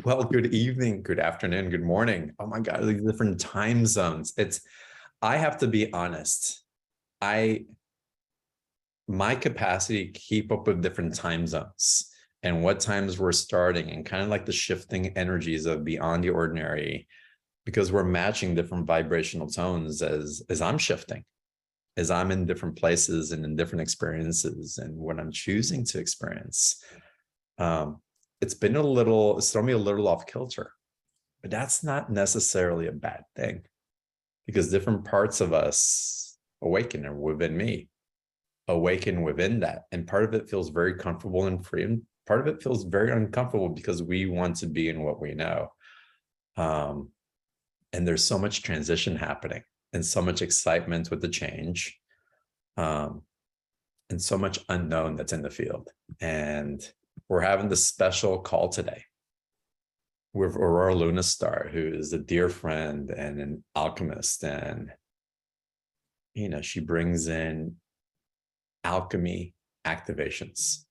Well, good evening, good afternoon, good morning. Oh my God, the different time zones. I have to be honest. My capacity to keep up with different time zones and what times we're starting and kind of like the shifting energies of beyond the ordinary, because we're matching different vibrational tones as I'm shifting, as I'm in different places and in different experiences and what I'm choosing to experience. It's thrown me a little off kilter, but that's not necessarily a bad thing because different parts of us awaken, and within me awaken within that. And part of it feels very comfortable and free. And part of it feels very uncomfortable because we want to be in what we know. And there's so much transition happening and so much excitement with the change. And so much unknown that's in the field. And we're having this special call today with Aurora Lunastar, who is a dear friend and an alchemist. And, she brings in alchemy activations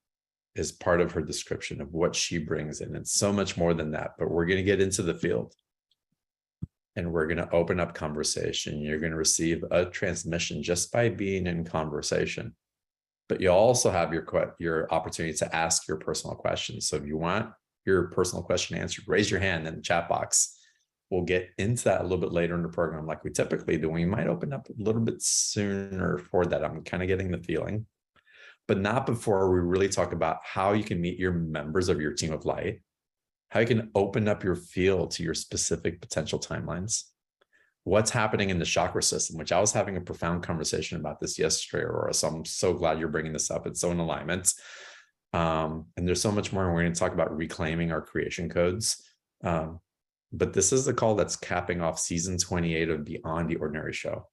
as part of her description of what she brings in. It's so much more than that, but we're going to get into the field and we're going to open up conversation. You're going to receive a transmission just by being in conversation. But you also have your opportunity to ask your personal questions. So if you want your personal question answered, raise your hand in the chat box. We'll get into that a little bit later in the program like we typically do. We might open up a little bit sooner for that. I'm kind of getting the feeling, but not before we really talk about how you can meet your members of your team of light, how you can open up your field to your specific potential timelines, what's happening in the chakra system, which I was having a profound conversation about this yesterday, Aurora. So I'm so glad you're bringing this up. It's so in alignment. And there's so much more. And we're going to talk about reclaiming our creation codes. But this is the call that's capping off season 28 of Beyond the Ordinary show.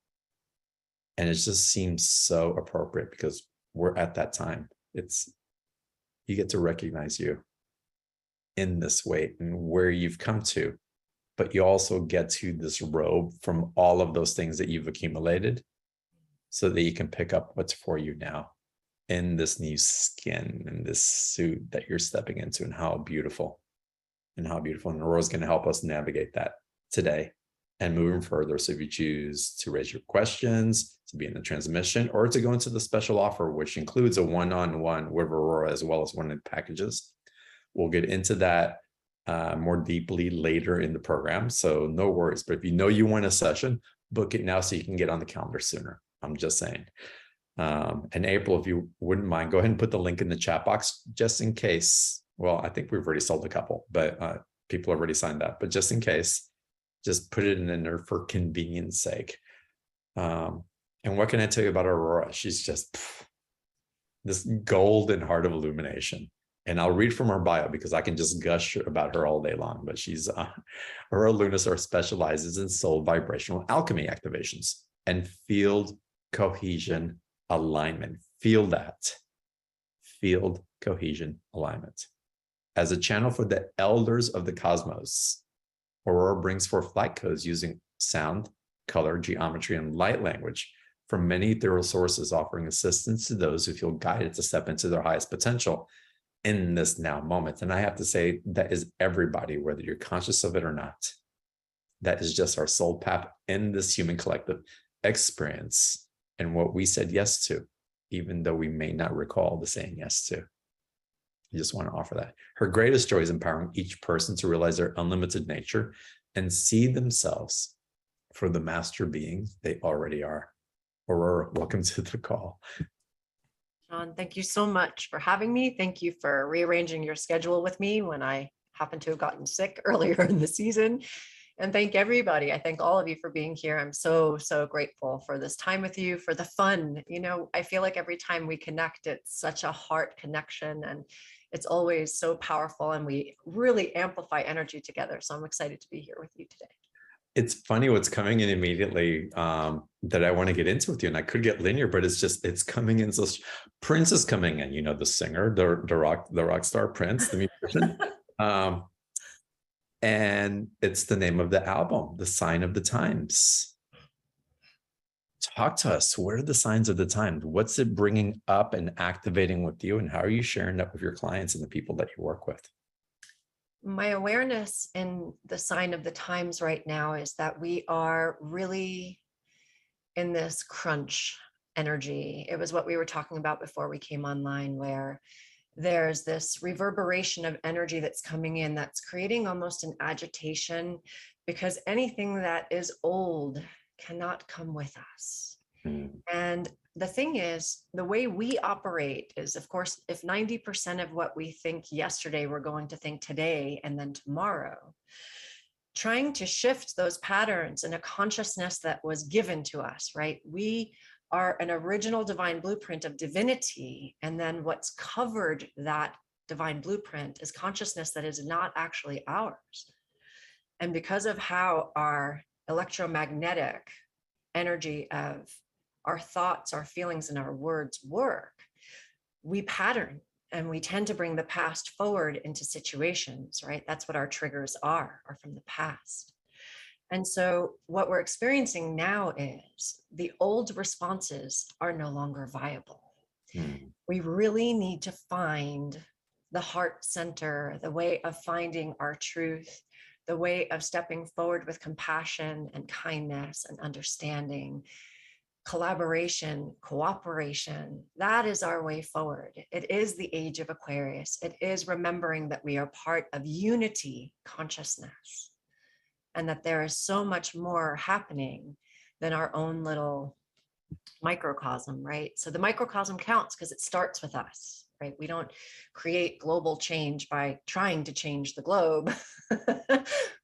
And it just seems so appropriate because we're at that time. You get to recognize you in this way and where you've come to. But you also get to this robe from all of those things that you've accumulated so that you can pick up what's for you now in this new skin and this suit that you're stepping into, and how beautiful. And Aurora's going to help us navigate that today and moving further. So if you choose to raise your questions, to be in the transmission, or to go into the special offer, which includes a one-on-one with Aurora as well as one of the packages, we'll get into that more deeply later in the program. So no worries. But if you want a session, book it now so you can get on the calendar sooner. I'm just saying. And April, if you wouldn't mind, go ahead and put the link in the chat box just in case. Well, I think we've already sold a couple, but people have already signed up. But just in case, just put it in there for convenience sake. And what can I tell you about Aurora? She's just this golden heart of illumination. And I'll read from her bio because I can just gush about her all day long. But Aurora Lunastar specializes in soul vibrational alchemy activations and field cohesion alignment. Feel that. Field cohesion alignment. As a channel for the elders of the cosmos, Aurora brings forth light codes using sound, color, geometry, and light language from many ethereal sources, offering assistance to those who feel guided to step into their highest potential in this now moment. And I have to say that is everybody, whether you're conscious of it or not. That is just our soul path in this human collective experience and what we said yes to, even though we may not recall the saying yes to. I just want to offer that. Her greatest joy is empowering each person to realize their unlimited nature and see themselves for the master beings they already are. Aurora, welcome to the call. John, thank you so much for having me. Thank you for rearranging your schedule with me when I happened to have gotten sick earlier in the season. And thank everybody. I thank all of you for being here. I'm so, so grateful for this time with you, for the fun. I feel like every time we connect, it's such a heart connection and it's always so powerful and we really amplify energy together. So I'm excited to be here with you today. It's funny what's coming in immediately that I want to get into with you, and I could get linear, but it's coming in. So Prince is coming in, the singer, the rock star Prince, the musician. And it's the name of the album, The Sign of the Times. Talk to us. What are the signs of the times? What's it bringing up and activating with you? And how are you sharing that with your clients and the people that you work with? My awareness in the sign of the times right now is that we are really in this crunch energy. It was what we were talking about before we came online, where there's this reverberation of energy that's coming in that's creating almost an agitation, because anything that is old cannot come with us. Mm. And the thing is, the way we operate is, of course, if 90% of what we think yesterday, we're going to think today and then tomorrow, trying to shift those patterns in a consciousness that was given to us, right? We are an original divine blueprint of divinity. And then what's covered that divine blueprint is consciousness that is not actually ours. And because of how our electromagnetic energy of our thoughts, our feelings, and our words work, we pattern and we tend to bring the past forward into situations, right? That's what our triggers are from the past. And so what we're experiencing now is the old responses are no longer viable. Mm. We really need to find the heart center, the way of finding our truth, the way of stepping forward with compassion and kindness and understanding, collaboration, cooperation. That is our way forward. It is the age of Aquarius. It is remembering that we are part of unity consciousness and that there is so much more happening than our own little microcosm, right? So the microcosm counts because it starts with us, right? We don't create global change by trying to change the globe.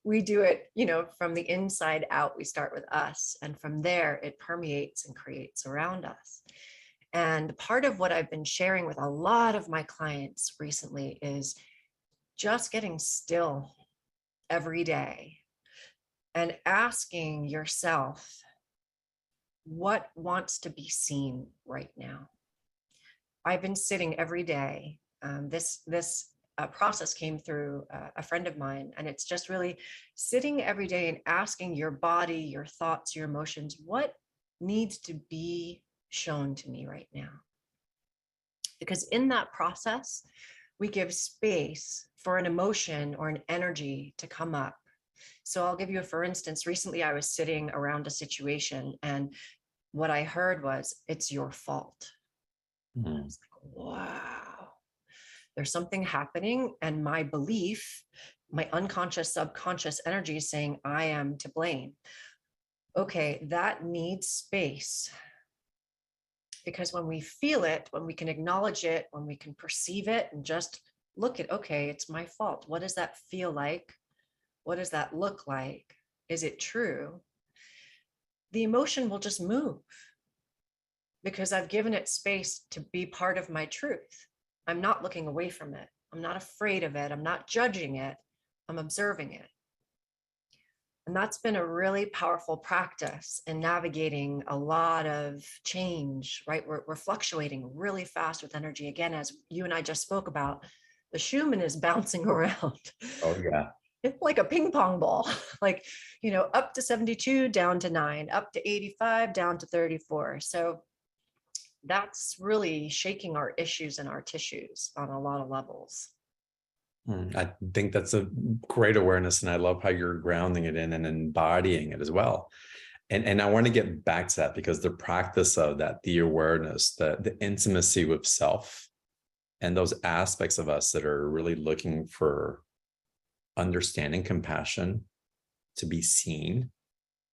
We do it, from the inside out. We start with us, and from there it permeates and creates around us. And part of what I've been sharing with a lot of my clients recently is just getting still every day and asking yourself, what wants to be seen right now? I've been sitting every day. This process came through a friend of mine, and it's just really sitting every day and asking your body, your thoughts, your emotions, what needs to be shown to me right now? Because in that process, we give space for an emotion or an energy to come up. So I'll give you for instance, recently I was sitting around a situation and what I heard was, it's your fault. Mm. I was like, wow, there's something happening. And my belief, my unconscious, subconscious energy is saying, I am to blame. Okay, that needs space. Because when we feel it, when we can acknowledge it, when we can perceive it and just look at, okay, it's my fault. What does that feel like? What does that look like? Is it true? The emotion will just move because I've given it space to be part of my truth. I'm not looking away from it. I'm not afraid of it. I'm not judging it. I'm observing it. And that's been a really powerful practice in navigating a lot of change, right? We're fluctuating really fast with energy. Again, as you and I just spoke about, the Schumann is bouncing around. Oh, yeah. It's like a ping pong ball, like, up to 72, down to 9, up to 85, down to 34. So that's really shaking our issues and our tissues on a lot of levels. I think that's a great awareness, and I love how you're grounding it in and embodying it as well. And I want to get back to that, because the practice of that, the awareness, the intimacy with self, and those aspects of us that are really looking for understanding, compassion, to be seen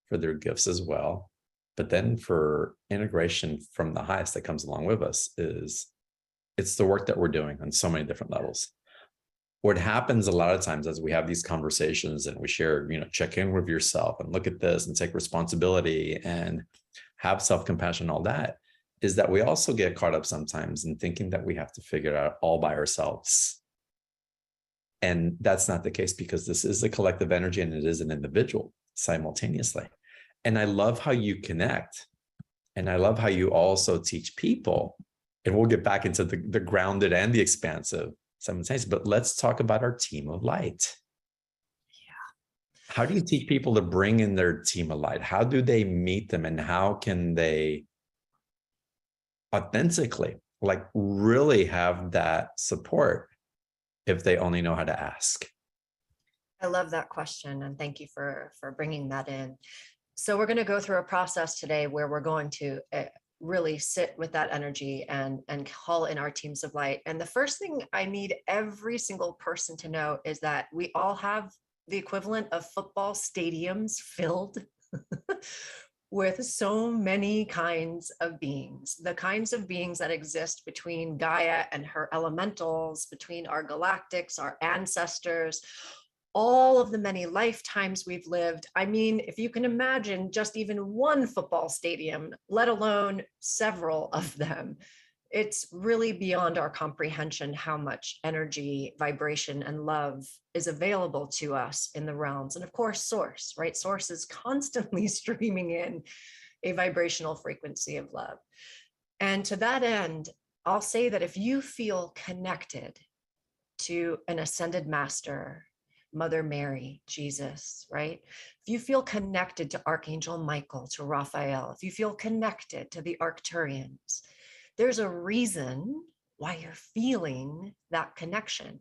for their gifts as well, but then for integration from the highest that comes along with us, it's the work that we're doing on so many different levels. What happens a lot of times as we have these conversations and we share, check in with yourself and look at this and take responsibility and have self-compassion, all that, is that we also get caught up sometimes in thinking that we have to figure it out all by ourselves. And that's not the case, because this is a collective energy and it is an individual simultaneously. And I love how you connect. And I love how you also teach people, and we'll get back into the grounded and the expansive simultaneously, but let's talk about our team of light. Yeah. How do you teach people to bring in their team of light? How do they meet them, and how can they authentically, really have that support if they only know how to ask? I love that question, and thank you for bringing that in. So we're going to go through a process today where we're going to really sit with that energy and call in our teams of light. And the first thing I need every single person to know is that we all have the equivalent of football stadiums filled with so many kinds of beings, the kinds of beings that exist between Gaia and her elementals, between our galactics, our ancestors, all of the many lifetimes we've lived. I mean, if you can imagine just even one football stadium, let alone several of them, it's really beyond our comprehension how much energy, vibration, and love is available to us in the realms. And of course, source, right? Source is constantly streaming in a vibrational frequency of love. And to that end, I'll say that if you feel connected to an ascended master, Mother Mary, Jesus, right? If you feel connected to Archangel Michael, to Raphael, if you feel connected to the Arcturians, there's a reason why you're feeling that connection.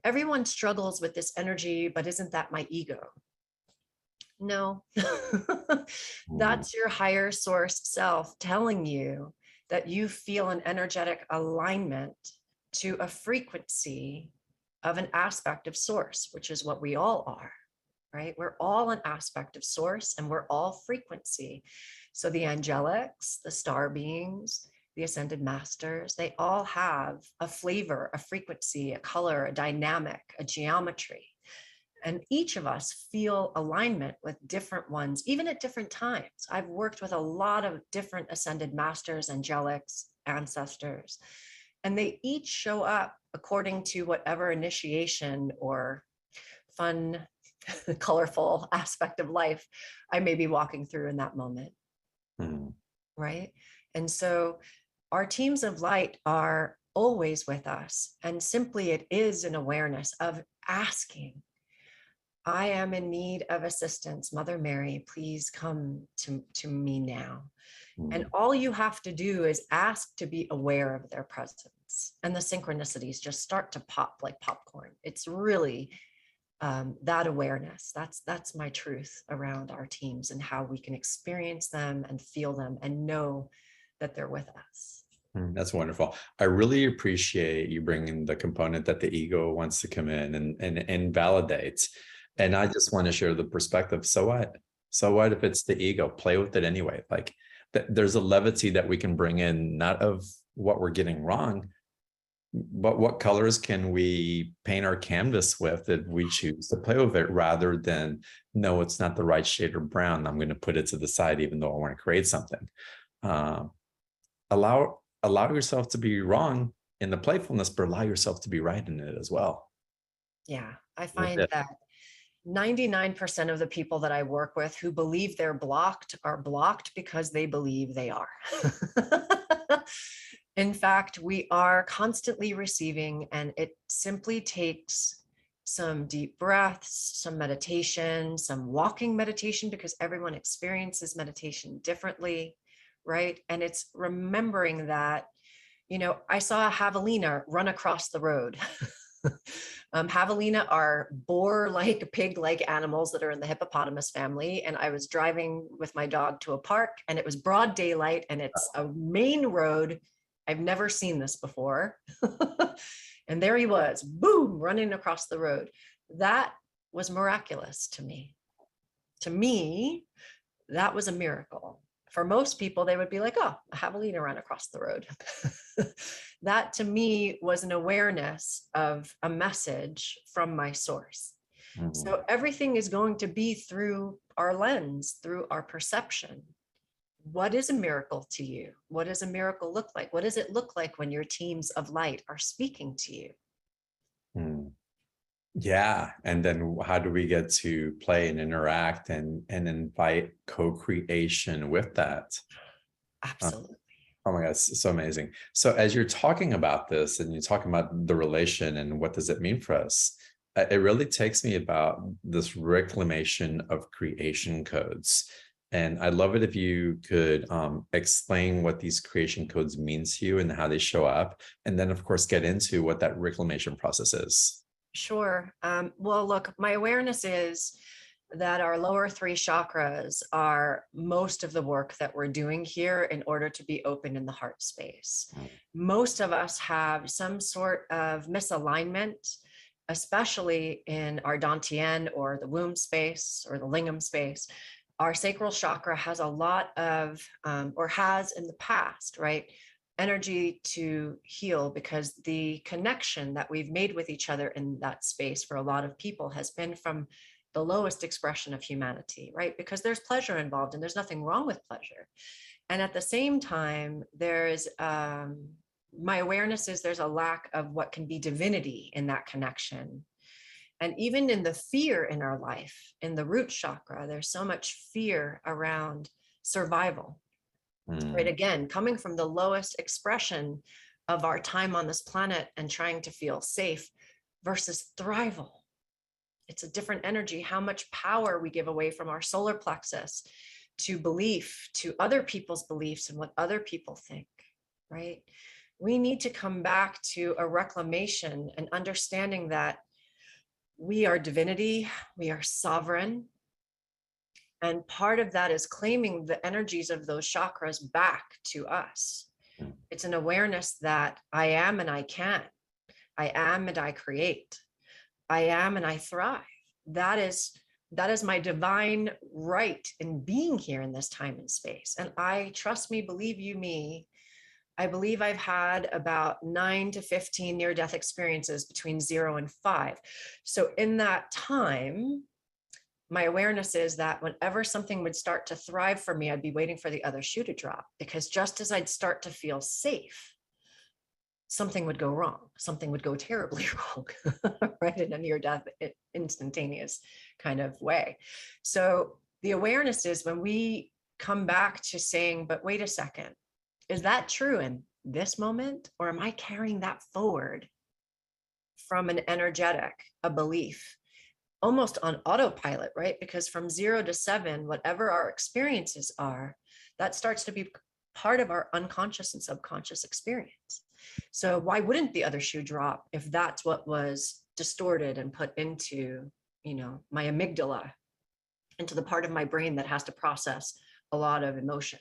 Everyone struggles with this energy, but isn't that my ego? No, that's your higher source self telling you that you feel an energetic alignment to a frequency of an aspect of source, which is what we all are, right? We're all an aspect of source and we're all frequency. So the angelics, the star beings, the ascended masters, they all have a flavor, a frequency, a color, a dynamic, a geometry. And each of us feel alignment with different ones, even at different times. I've worked with a lot of different ascended masters, angelics, ancestors, and they each show up according to whatever initiation or fun, colorful aspect of life I may be walking through in that moment. Right? And so our teams of light are always with us. And simply it is an awareness of asking, I am in need of assistance. Mother Mary, please come to me now. And all you have to do is ask to be aware of their presence, and the synchronicities just start to pop like popcorn. It's really that awareness. That's my truth around our teams and how we can experience them and feel them and know that they're with us. That's wonderful. I really appreciate you bringing the component that the ego wants to come in and validate. And I just want to share the perspective. So what? So what if it's the ego? Play with it anyway. Like there's a levity that we can bring in, not of what we're getting wrong, but what colors can we paint our canvas with if we choose to play with it, rather than, no, it's not the right shade of brown, I'm going to put it to the side, even though I want to create something. Allow yourself to be wrong in the playfulness, but allow yourself to be right in it as well. Yeah, I find that 99% of the people that I work with who believe they're blocked are blocked because they believe they are. In fact, we are constantly receiving, and it simply takes some deep breaths, some meditation, some walking meditation, because everyone experiences meditation differently, right? And it's remembering that, I saw a javelina run across the road. Javelina are boar-like, pig-like animals that are in the hippopotamus family. And I was driving with my dog to a park, and it was broad daylight, and it's a main road. I've never seen this before. And there he was, boom, running across the road. That was miraculous to me. To me, that was a miracle. For most people, they would be like, oh, a javelina ran across the road. That to me was an awareness of a message from my source. So everything is going to be through our lens, through our perception. What is a miracle to you? What does a miracle look like? What does it look like when your teams of light are speaking to you? Yeah. And then how do we get to play and interact and invite co-creation with that? Absolutely. Oh my God, it's so amazing. So as you're talking about this and you're talking about the relation and what does it mean for us, it really takes me about this reclamation of creation codes. And I'd love it if you could explain what these creation codes mean to you and how they show up. And then, of course, get into what that reclamation process is. Sure. Well, look, my awareness is that our lower three chakras are most of the work that we're doing here in order to be open in the heart space. Most of us have some sort of misalignment, especially in our dantian or the womb space or the lingam space. Our sacral chakra has a lot of, or has in the past, right? Energy to heal, because the connection that we've made with each other in that space for a lot of people has been from the lowest expression of humanity, right? Because there's pleasure involved and there's nothing wrong with pleasure. And at the same time, there's my awareness is there's a lack of what can be divinity in that connection. And even in the fear in our life, in the root chakra, there's so much fear around survival, right? Again, coming from the lowest expression of our time on this planet and trying to feel safe versus thrival. It's a different energy, how much power we give away from our solar plexus to belief, to other people's beliefs and what other people think, right? We need to come back to a reclamation and understanding that we are divinity, we are sovereign. And part of that is claiming the energies of those chakras back to us. It's an awareness that I am and I can. I am and I create. I am and I thrive. That is my divine right in being here in this time and space. And I, trust me, believe you me, I believe I've had about 9 to 15 near-death experiences between 0 and 5. So in that time, my awareness is that whenever something would start to thrive for me, I'd be waiting for the other shoe to drop, because just as I'd start to feel safe, something would go wrong. Something would go terribly wrong, right? In a near-death, instantaneous kind of way. So the awareness is when we come back to saying, but wait a second, is that true in this moment? Or am I carrying that forward from an energetic, a belief, almost on autopilot, right? Because from 0 to 7, whatever our experiences are, that starts to be part of our unconscious and subconscious experience. So why wouldn't the other shoe drop if that's what was distorted and put into, my amygdala, into the part of my brain that has to process a lot of emotion?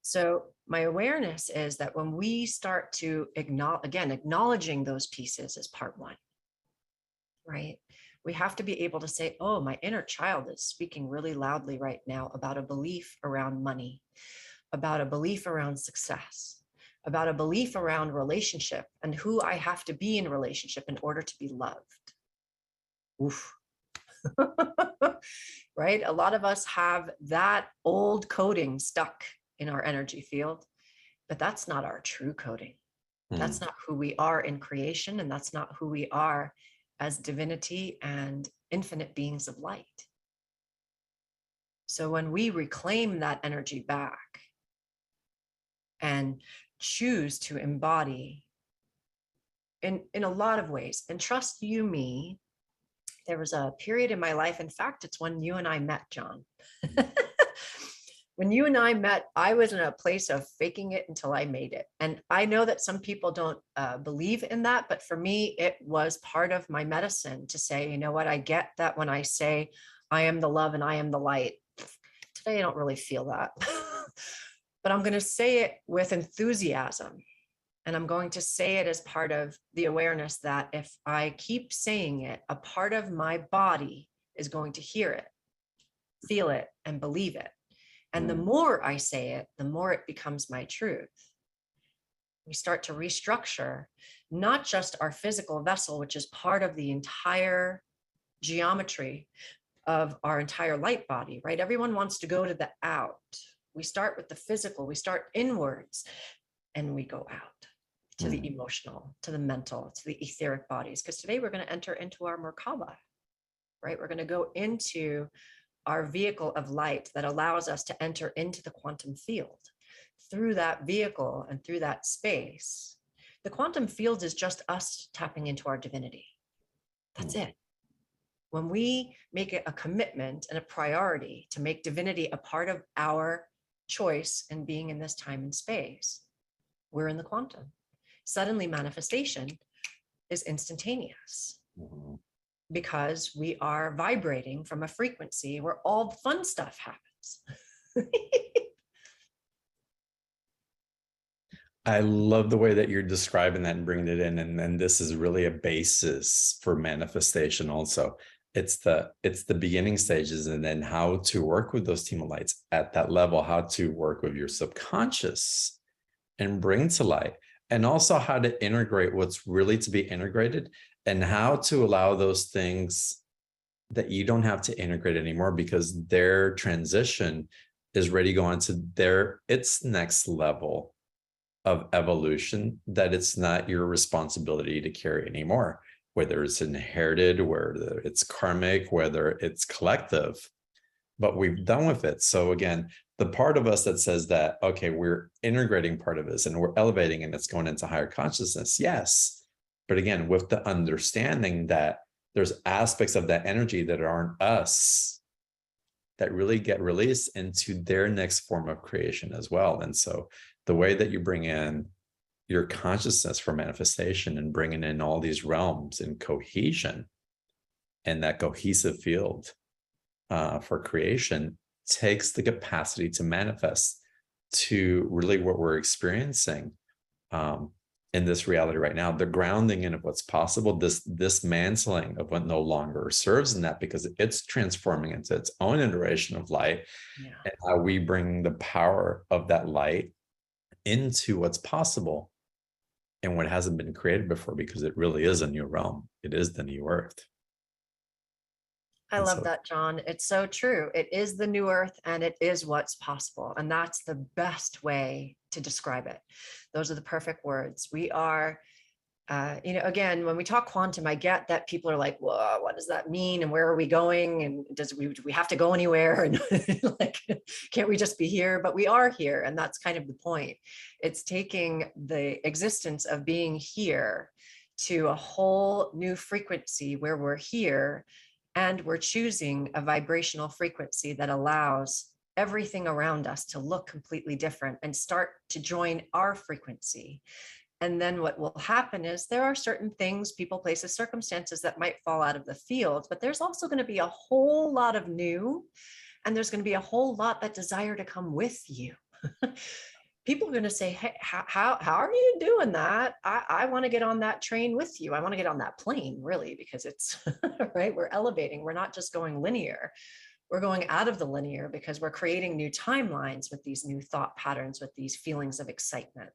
So my awareness is that when we start to acknowledging those pieces as part one, right? We have to be able to say, oh, my inner child is speaking really loudly right now about a belief around money, about a belief around success, about a belief around relationship and who I have to be in a relationship in order to be loved. Oof. Right? A lot of us have that old coding stuck in our energy field, but that's not our true coding. That's not who we are in creation, and that's not who we are as divinity and infinite beings of light. So when we reclaim that energy back and choose to embody in a lot of ways, and trust you me, there was a period in my life, in fact, it's when you and I met, John. When you and I met, I was in a place of faking it until I made it. And I know that some people don't believe in that, but for me, it was part of my medicine to say, you know what, I get that when I say, I am the love and I am the light. Today, I don't really feel that, but I'm going to say it with enthusiasm. And I'm going to say it as part of the awareness that if I keep saying it, a part of my body is going to hear it, feel it, and believe it. And the more I say it, the more it becomes my truth. We start to restructure not just our physical vessel, which is part of the entire geometry of our entire light body, right? Everyone wants to go to the out. We start with the physical, we start inwards, and we go out to the emotional, to the mental, to the etheric bodies. Because today we're going to enter into our Merkaba, right? We're going to go into our vehicle of light that allows us to enter into the quantum field. Through that vehicle and through that space, the quantum field is just us tapping into our divinity. That's it. When we make it a commitment and a priority to make divinity a part of our choice and being in this time and space, we're in the quantum. Suddenly manifestation is instantaneous. Mhm. because we are vibrating from a frequency where all the fun stuff happens. I love the way that you're describing that and bringing it in. And then this is really a basis for manifestation also. It's the beginning stages, and then how to work with those team of lights at that level, how to work with your subconscious and bring to light, and also how to integrate what's really to be integrated, and how to allow those things that you don't have to integrate anymore because their transition is ready to go on to its next level of evolution, that it's not your responsibility to carry anymore, whether it's inherited, whether it's karmic, whether it's collective, but we've done with it. So again, the part of us that says that, okay, we're integrating part of this and we're elevating and it's going into higher consciousness. Yes. But again, with the understanding that there's aspects of that energy that aren't us that really get released into their next form of creation as well. And so the way that you bring in your consciousness for manifestation and bringing in all these realms in cohesion and that cohesive field for creation takes the capacity to manifest to really what we're experiencing in this reality right now, the grounding in of what's possible, this dismantling of what no longer serves in that, because it's transforming into its own iteration of light. Yeah. And how we bring the power of that light into what's possible and what hasn't been created before, because it really is a new realm. It is the new earth. I And love so that, John. It's so true. It is the new earth and it is what's possible. And that's the best way to describe it. Those are the perfect words. We are, again, when we talk quantum, I get that people are like, whoa, what does that mean? And where are we going? And do we have to go anywhere? And like, can't we just be here? But we are here. And that's kind of the point. It's taking the existence of being here to a whole new frequency where we're here. And we're choosing a vibrational frequency that allows everything around us to look completely different and start to join our frequency. And then what will happen is there are certain things, people, places, circumstances that might fall out of the field, but there's also going to be a whole lot of new, and there's going to be a whole lot that desire to come with you. People are going to say, hey, how are you doing that? I want to get on that train with you. I want to get on that plane, really, because it's right. We're elevating. We're not just going linear. We're going out of the linear because we're creating new timelines with these new thought patterns, with these feelings of excitement.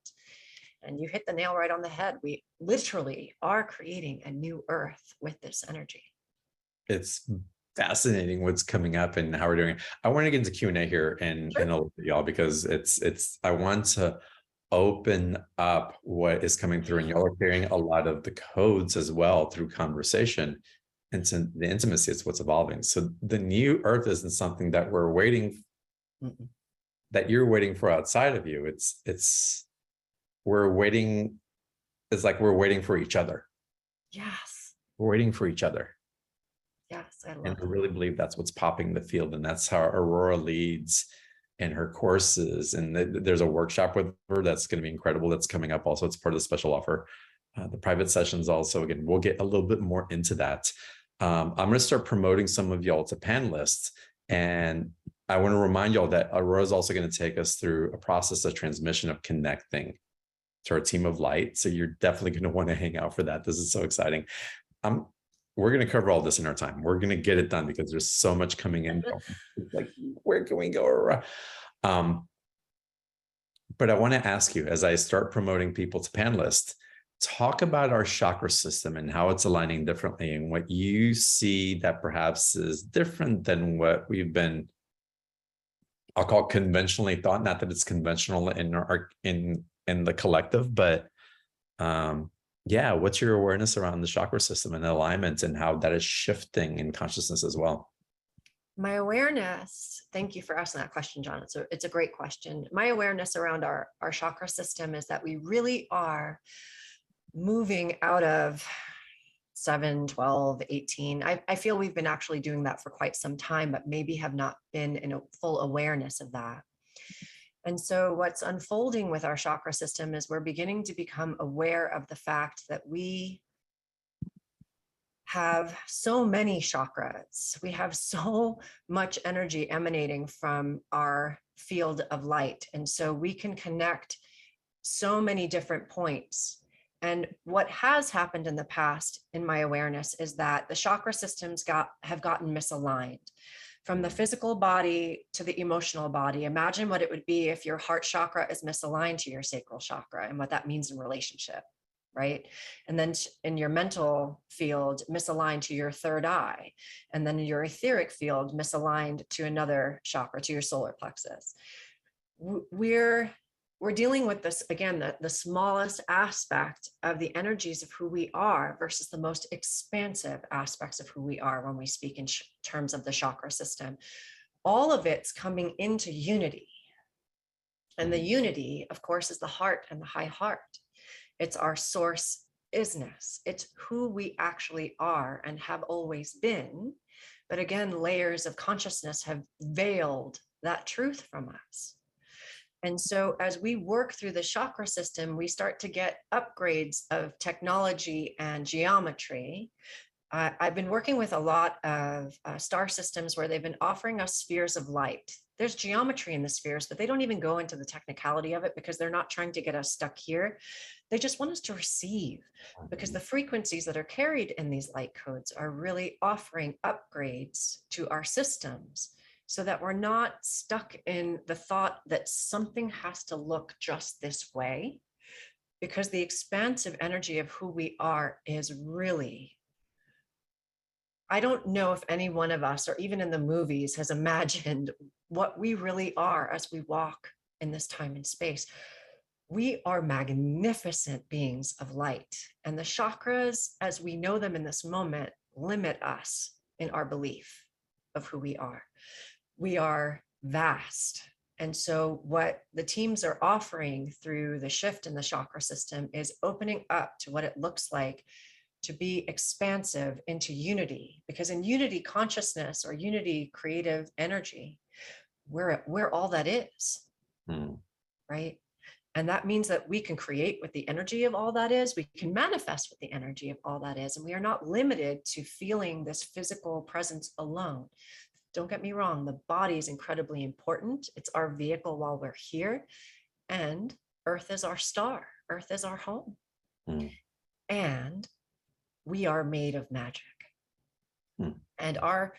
And you hit the nail right on the head. We literally are creating a new earth with this energy. it's fascinating what's coming up and how we're doing it. I want to get into Q&A here and Sure. a little bit, y'all, because I want to open up what is coming through, and y'all are hearing a lot of the codes as well through conversation. And so the intimacy is what's evolving. So the new earth isn't something that we're waiting, that you're waiting for outside of you. We're waiting. It's like we're waiting for each other. Yes. We're waiting for each other. Yes, I love And I that. really believe that's what's popping the field. And that's how Aurora leads in her courses. And there's a workshop with her that's going to be incredible. That's coming up also. It's part of the special offer. The private sessions also, again, we'll get a little bit more into that. I'm going to start promoting some of y'all to panelists. And I want to remind y'all that Aurora is also going to take us through a process of transmission of connecting to our team of light. So you're definitely going to want to hang out for that. This is so exciting. We're going to cover all this in our time. We're going to get it done because there's so much coming in. Like, where can we go? But I want to ask you, as I start promoting people to panelists, talk about our chakra system and how it's aligning differently, and what you see that perhaps is different than what we've been, I'll call conventionally thought. Not that it's conventional in the collective, but yeah, what's your awareness around the chakra system and alignment and how that is shifting in consciousness as well? My awareness, thank you for asking that question, John. It's a great question. My awareness around our chakra system is that we really are moving out of 7, 12, 18. I feel we've been actually doing that for quite some time, but maybe have not been in a full awareness of that. And so what's unfolding with our chakra system is we're beginning to become aware of the fact that we have so many chakras. We have so much energy emanating from our field of light. And so we can connect so many different points. And what has happened in the past, in my awareness, is that the chakra systems have gotten misaligned. From the physical body to the emotional body. Imagine what it would be if your heart chakra is misaligned to your sacral chakra and what that means in relationship, right? And then in your mental field, misaligned to your third eye. And then in your etheric field, misaligned to another chakra, to your solar plexus. We're dealing with this, again, the smallest aspect of the energies of who we are versus the most expansive aspects of who we are when we speak in terms of the chakra system. All of it's coming into unity. And the unity, of course, is the heart and the high heart. It's our source isness. It's who we actually are and have always been. But again, layers of consciousness have veiled that truth from us. And so as we work through the chakra system, we start to get upgrades of technology and geometry. I've been working with a lot of star systems where they've been offering us spheres of light. There's geometry in the spheres, but they don't even go into the technicality of it because they're not trying to get us stuck here. They just want us to receive, because the frequencies that are carried in these light codes are really offering upgrades to our systems, so that we're not stuck in the thought that something has to look just this way, because the expansive energy of who we are is really, I don't know if any one of us, or even in the movies, has imagined what we really are as we walk in this time and space. We are magnificent beings of light, and the chakras, as we know them in this moment, limit us in our belief of who we are. We are vast. And so what the teams are offering through the shift in the chakra system is opening up to what it looks like to be expansive into unity, because in unity consciousness or unity creative energy, we're all that is, right? And that means that we can create with the energy of all that is, we can manifest with the energy of all that is, and we are not limited to feeling this physical presence alone. Don't get me wrong, the body is incredibly important. It's our vehicle while we're here. And Earth is our star. Earth is our home. And we are made of magic. And our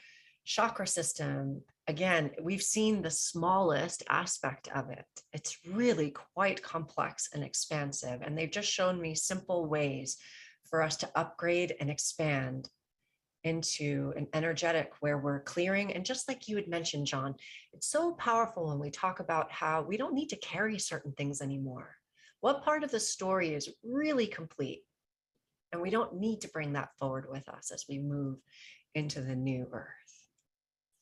chakra system, again, we've seen the smallest aspect of it. It's really quite complex and expansive. And they've just shown me simple ways for us to upgrade and expand into an energetic where we're clearing. And just like you had mentioned, John, it's so powerful when we talk about how we don't need to carry certain things anymore. What part of the story is really complete? And we don't need to bring that forward with us as we move into the new Earth.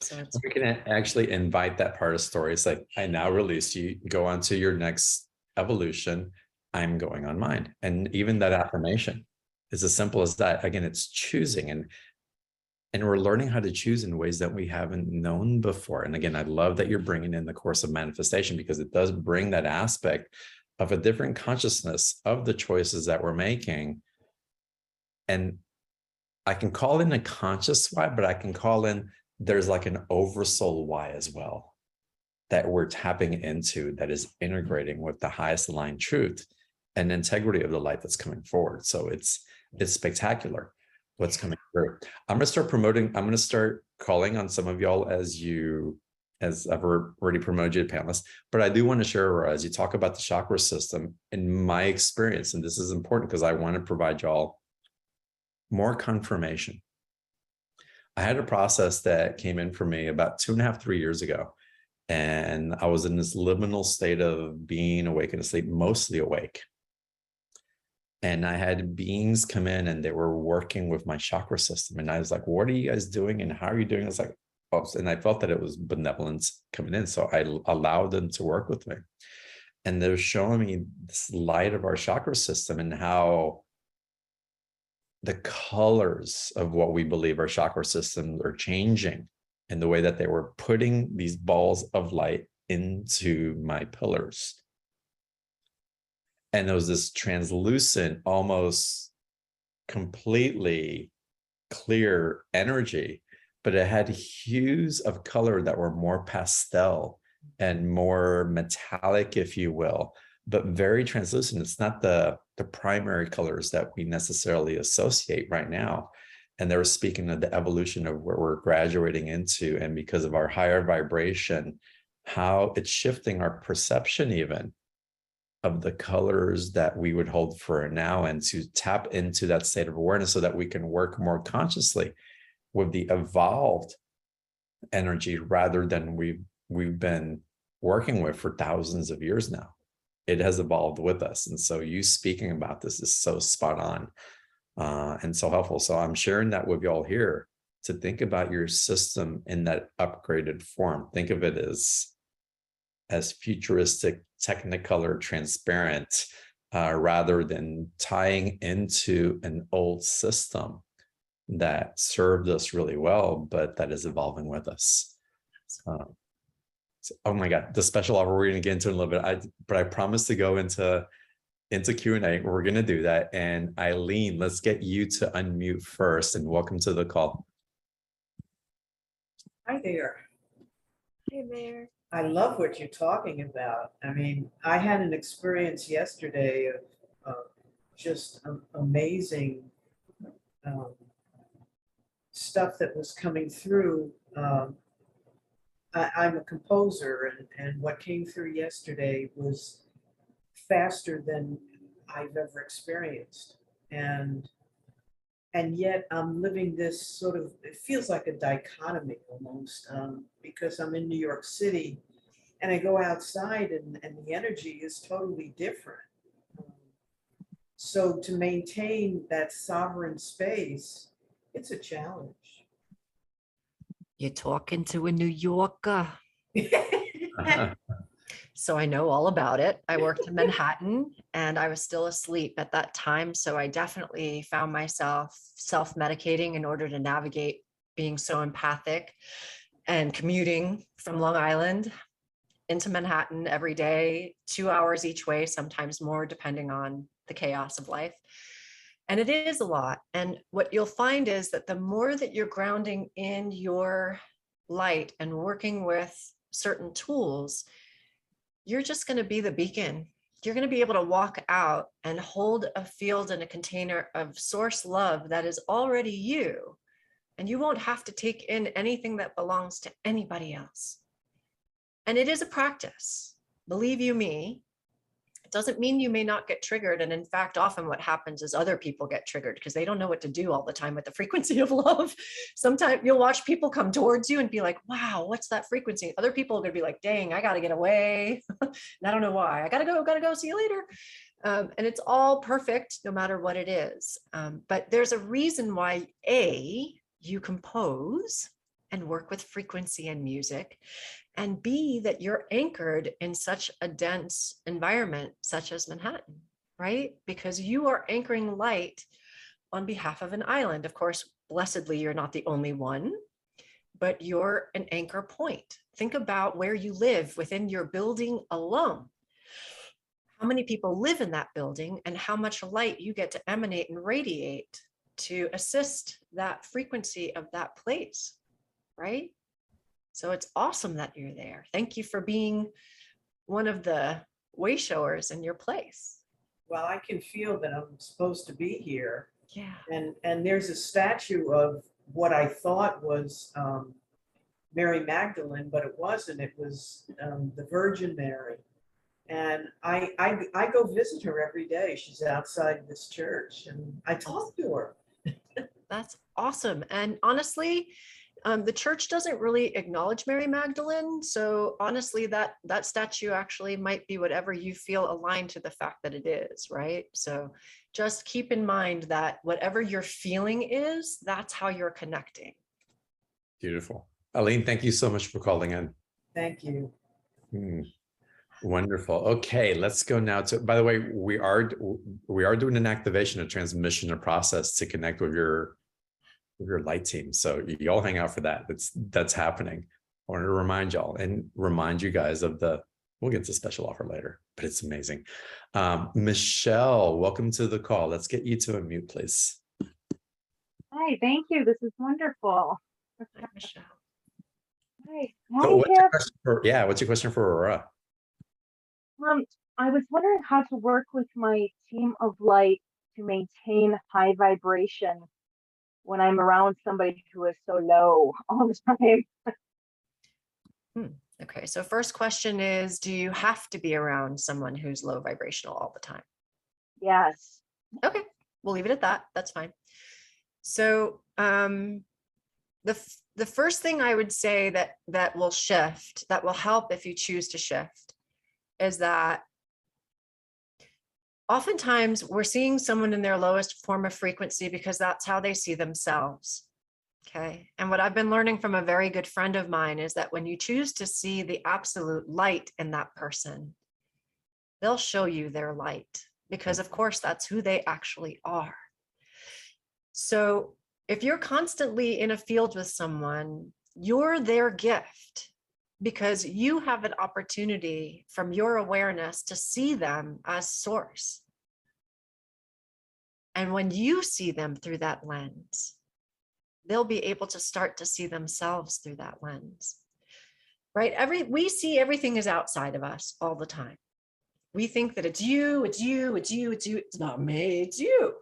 So we can actually invite that part of story. It's like, I now release you, go on to your next evolution. I'm going on mine. And even that affirmation is as simple as that. Again, it's choosing, and we're learning how to choose in ways that we haven't known before. And again, I love that you're bringing in the course of manifestation, because it does bring that aspect of a different consciousness of the choices that we're making. And I can call in a conscious why, but I can call in, there's like an oversoul why as well, that we're tapping into, that is integrating with the highest aligned truth and integrity of the light that's coming forward. So it's spectacular what's coming through. I'm going to start promoting. I'm going to start calling on some of y'all as I've already promoted you to panelists, but I do want to share, Aurora, as you talk about the chakra system, in my experience, and this is important because I want to provide y'all more confirmation. I had a process that came in for me about 2.5, 3 years ago. And I was in this liminal state of being awake and asleep, mostly awake. And I had beings come in and they were working with my chakra system. And I was like, what are you guys doing? And how are you doing? I was like, oh, and I felt that it was benevolence coming in. So I allowed them to work with me. And they're showing me this light of our chakra system and how the colors of what we believe our chakra systems are changing, and the way that they were putting these balls of light into my pillars. And there was this translucent, almost completely clear energy, but it had hues of color that were more pastel and more metallic, if you will, but very translucent. It's not the primary colors that we necessarily associate right now. And they were speaking of the evolution of where we're graduating into, and because of our higher vibration, how it's shifting our perception even of the colors that we would hold for now, and to tap into that state of awareness so that we can work more consciously with the evolved energy rather than we've been working with for thousands of years now. It has evolved with us. And so you speaking about this is so spot on and so helpful. So I'm sharing that with y'all here to think about your system in that upgraded form. Think of it as futuristic, technicolor, transparent, rather than tying into an old system that served us really well, but that is evolving with us. Oh my God, the special offer we're going to get into in a little bit. But I promised to go into Q&A. We're going to do that. And Eileen, let's get you to unmute first, and welcome to the call. Hi there. Hey there. I love what you're talking about. I mean, I had an experience yesterday of just amazing stuff that was coming through. I'm a composer, and what came through yesterday was faster than I've ever experienced. And yet I'm living this sort of, it feels like a dichotomy almost, because I'm in New York City and I go outside and the energy is totally different. So to maintain that sovereign space, it's a challenge. You're talking to a New Yorker. So I know all about it. I worked in Manhattan and I was still asleep at that time. So I definitely found myself self-medicating in order to navigate being so empathic, and commuting from Long Island into Manhattan every day, 2 hours each way, sometimes more, depending on the chaos of life. And it is a lot. And what you'll find is that the more that you're grounding in your light and working with certain tools, you're just going to be the beacon. You're going to be able to walk out and hold a field and a container of source love that is already you. And you won't have to take in anything that belongs to anybody else. And it is a practice. Believe you me, it doesn't mean you may not get triggered. And in fact, often what happens is other people get triggered because they don't know what to do all the time with the frequency of love. Sometimes you'll watch people come towards you and be like, wow, what's that frequency? Other people are going to be like, dang, I got to get away. And I don't know why. I got to go, see you later. And it's all perfect no matter what it is. But there's a reason why you compose and work with frequency and music, and B, that you're anchored in such a dense environment such as Manhattan, right? Because you are anchoring light on behalf of an island. Of course, blessedly, you're not the only one, but you're an anchor point. Think about where you live within your building alone. How many people live in that building and how much light you get to emanate and radiate to assist that frequency of that place, right? So it's awesome that you're there. Thank you for being one of the way showers in your place. Well, I can feel that I'm supposed to be here. Yeah. And there's a statue of what I thought was Mary Magdalene, but it wasn't. It was the Virgin Mary. And I go visit her every day. She's outside this church and I talk to her. That's awesome. And honestly, the church doesn't really acknowledge Mary Magdalene. So honestly, that statue actually might be whatever you feel aligned to the fact that it is, right? So just keep in mind that whatever your feeling is, that's how you're connecting. Beautiful. Eileen, thank you so much for calling in. Thank you. Wonderful. Okay, let's go now to, by the way, we are doing an activation, a transmission, a process to connect with your light team. So y'all hang out for that. That's happening. I wanted to remind y'all and remind you guys of we'll get to special offer later, but it's amazing. Michelle, welcome to the call. Let's get you to unmute, please. Hi, Hi, thank you. This is wonderful. Hi, Michelle. Hi. So Hi, what's your Kip. question for, yeah, what's your question for Aurora? I was wondering how to work with my team of light to maintain high vibration when I'm around somebody who is so low all the time. Okay, so first question is, do you have to be around someone who's low vibrational all the time? Yes. Okay, we'll leave it at that. That's fine. So the first thing I would say that will shift, that will help if you choose to shift, is that oftentimes we're seeing someone in their lowest form of frequency because that's how they see themselves. Okay. And what I've been learning from a very good friend of mine is that when you choose to see the absolute light in that person, they'll show you their light because, of course, that's who they actually are. So if you're constantly in a field with someone, you're their gift because you have an opportunity from your awareness to see them as source. And when you see them through that lens, they'll be able to start to see themselves through that lens, right? We see everything is outside of us all the time. We think that it's you, it's you, it's you, it's you. It's not me, it's you.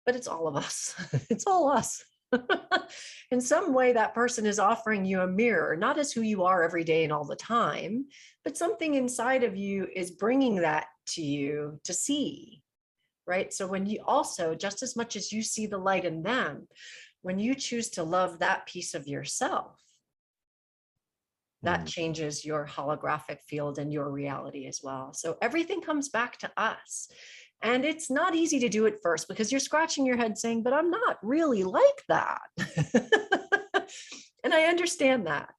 But it's all of us. It's all us. In some way, that person is offering you a mirror, not as who you are every day and all the time, but something inside of you is bringing that to you to see, right? So when you also, just as much as you see the light in them, when you choose to love that piece of yourself, that changes your holographic field and your reality as well. So everything comes back to us. And it's not easy to do it first because you're scratching your head saying, but I'm not really like that. And I understand that.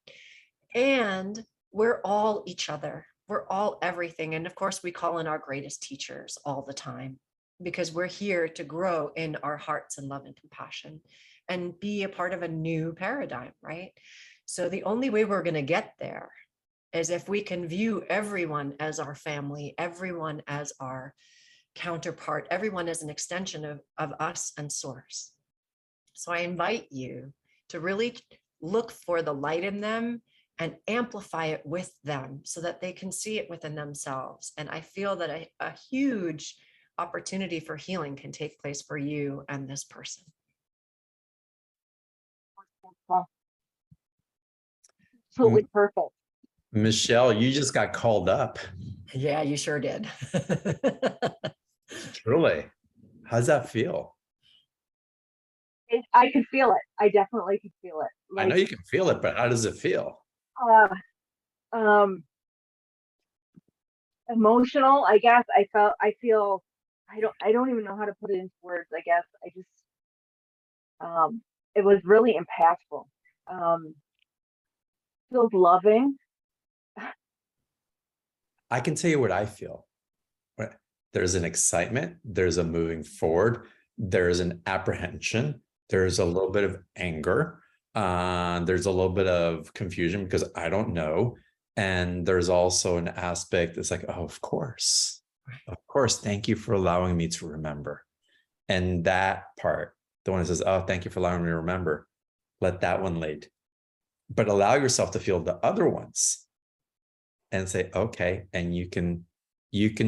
And we're all each other. We're all everything. And of course, we call in our greatest teachers all the time because we're here to grow in our hearts and love and compassion and be a part of a new paradigm, right? So the only way we're going to get there is if we can view everyone as our family, everyone as our counterpart, everyone as an extension of us and source. So I invite you to really look for the light in them and amplify it with them so that they can see it within themselves. And I feel that a huge opportunity for healing can take place for you and this person. Absolutely perfect. Michelle, you just got called up. Yeah, you sure did. Truly. How's that feel? I could feel it. I definitely could feel it. I know you can feel it, but how does it feel? Emotional, I guess. I feel, I don't even know how to put it into words. I guess I just, it was really impactful. Feels loving. I can tell you what I feel. There's an excitement, there's a moving forward, there's an apprehension, there's a little bit of anger, there's a little bit of confusion because I don't know. And there's also an aspect that's like, oh, of course, thank you for allowing me to remember. And that part, the one that says, oh, thank you for allowing me to remember, let that one lead. But allow yourself to feel the other ones and say, okay, and you can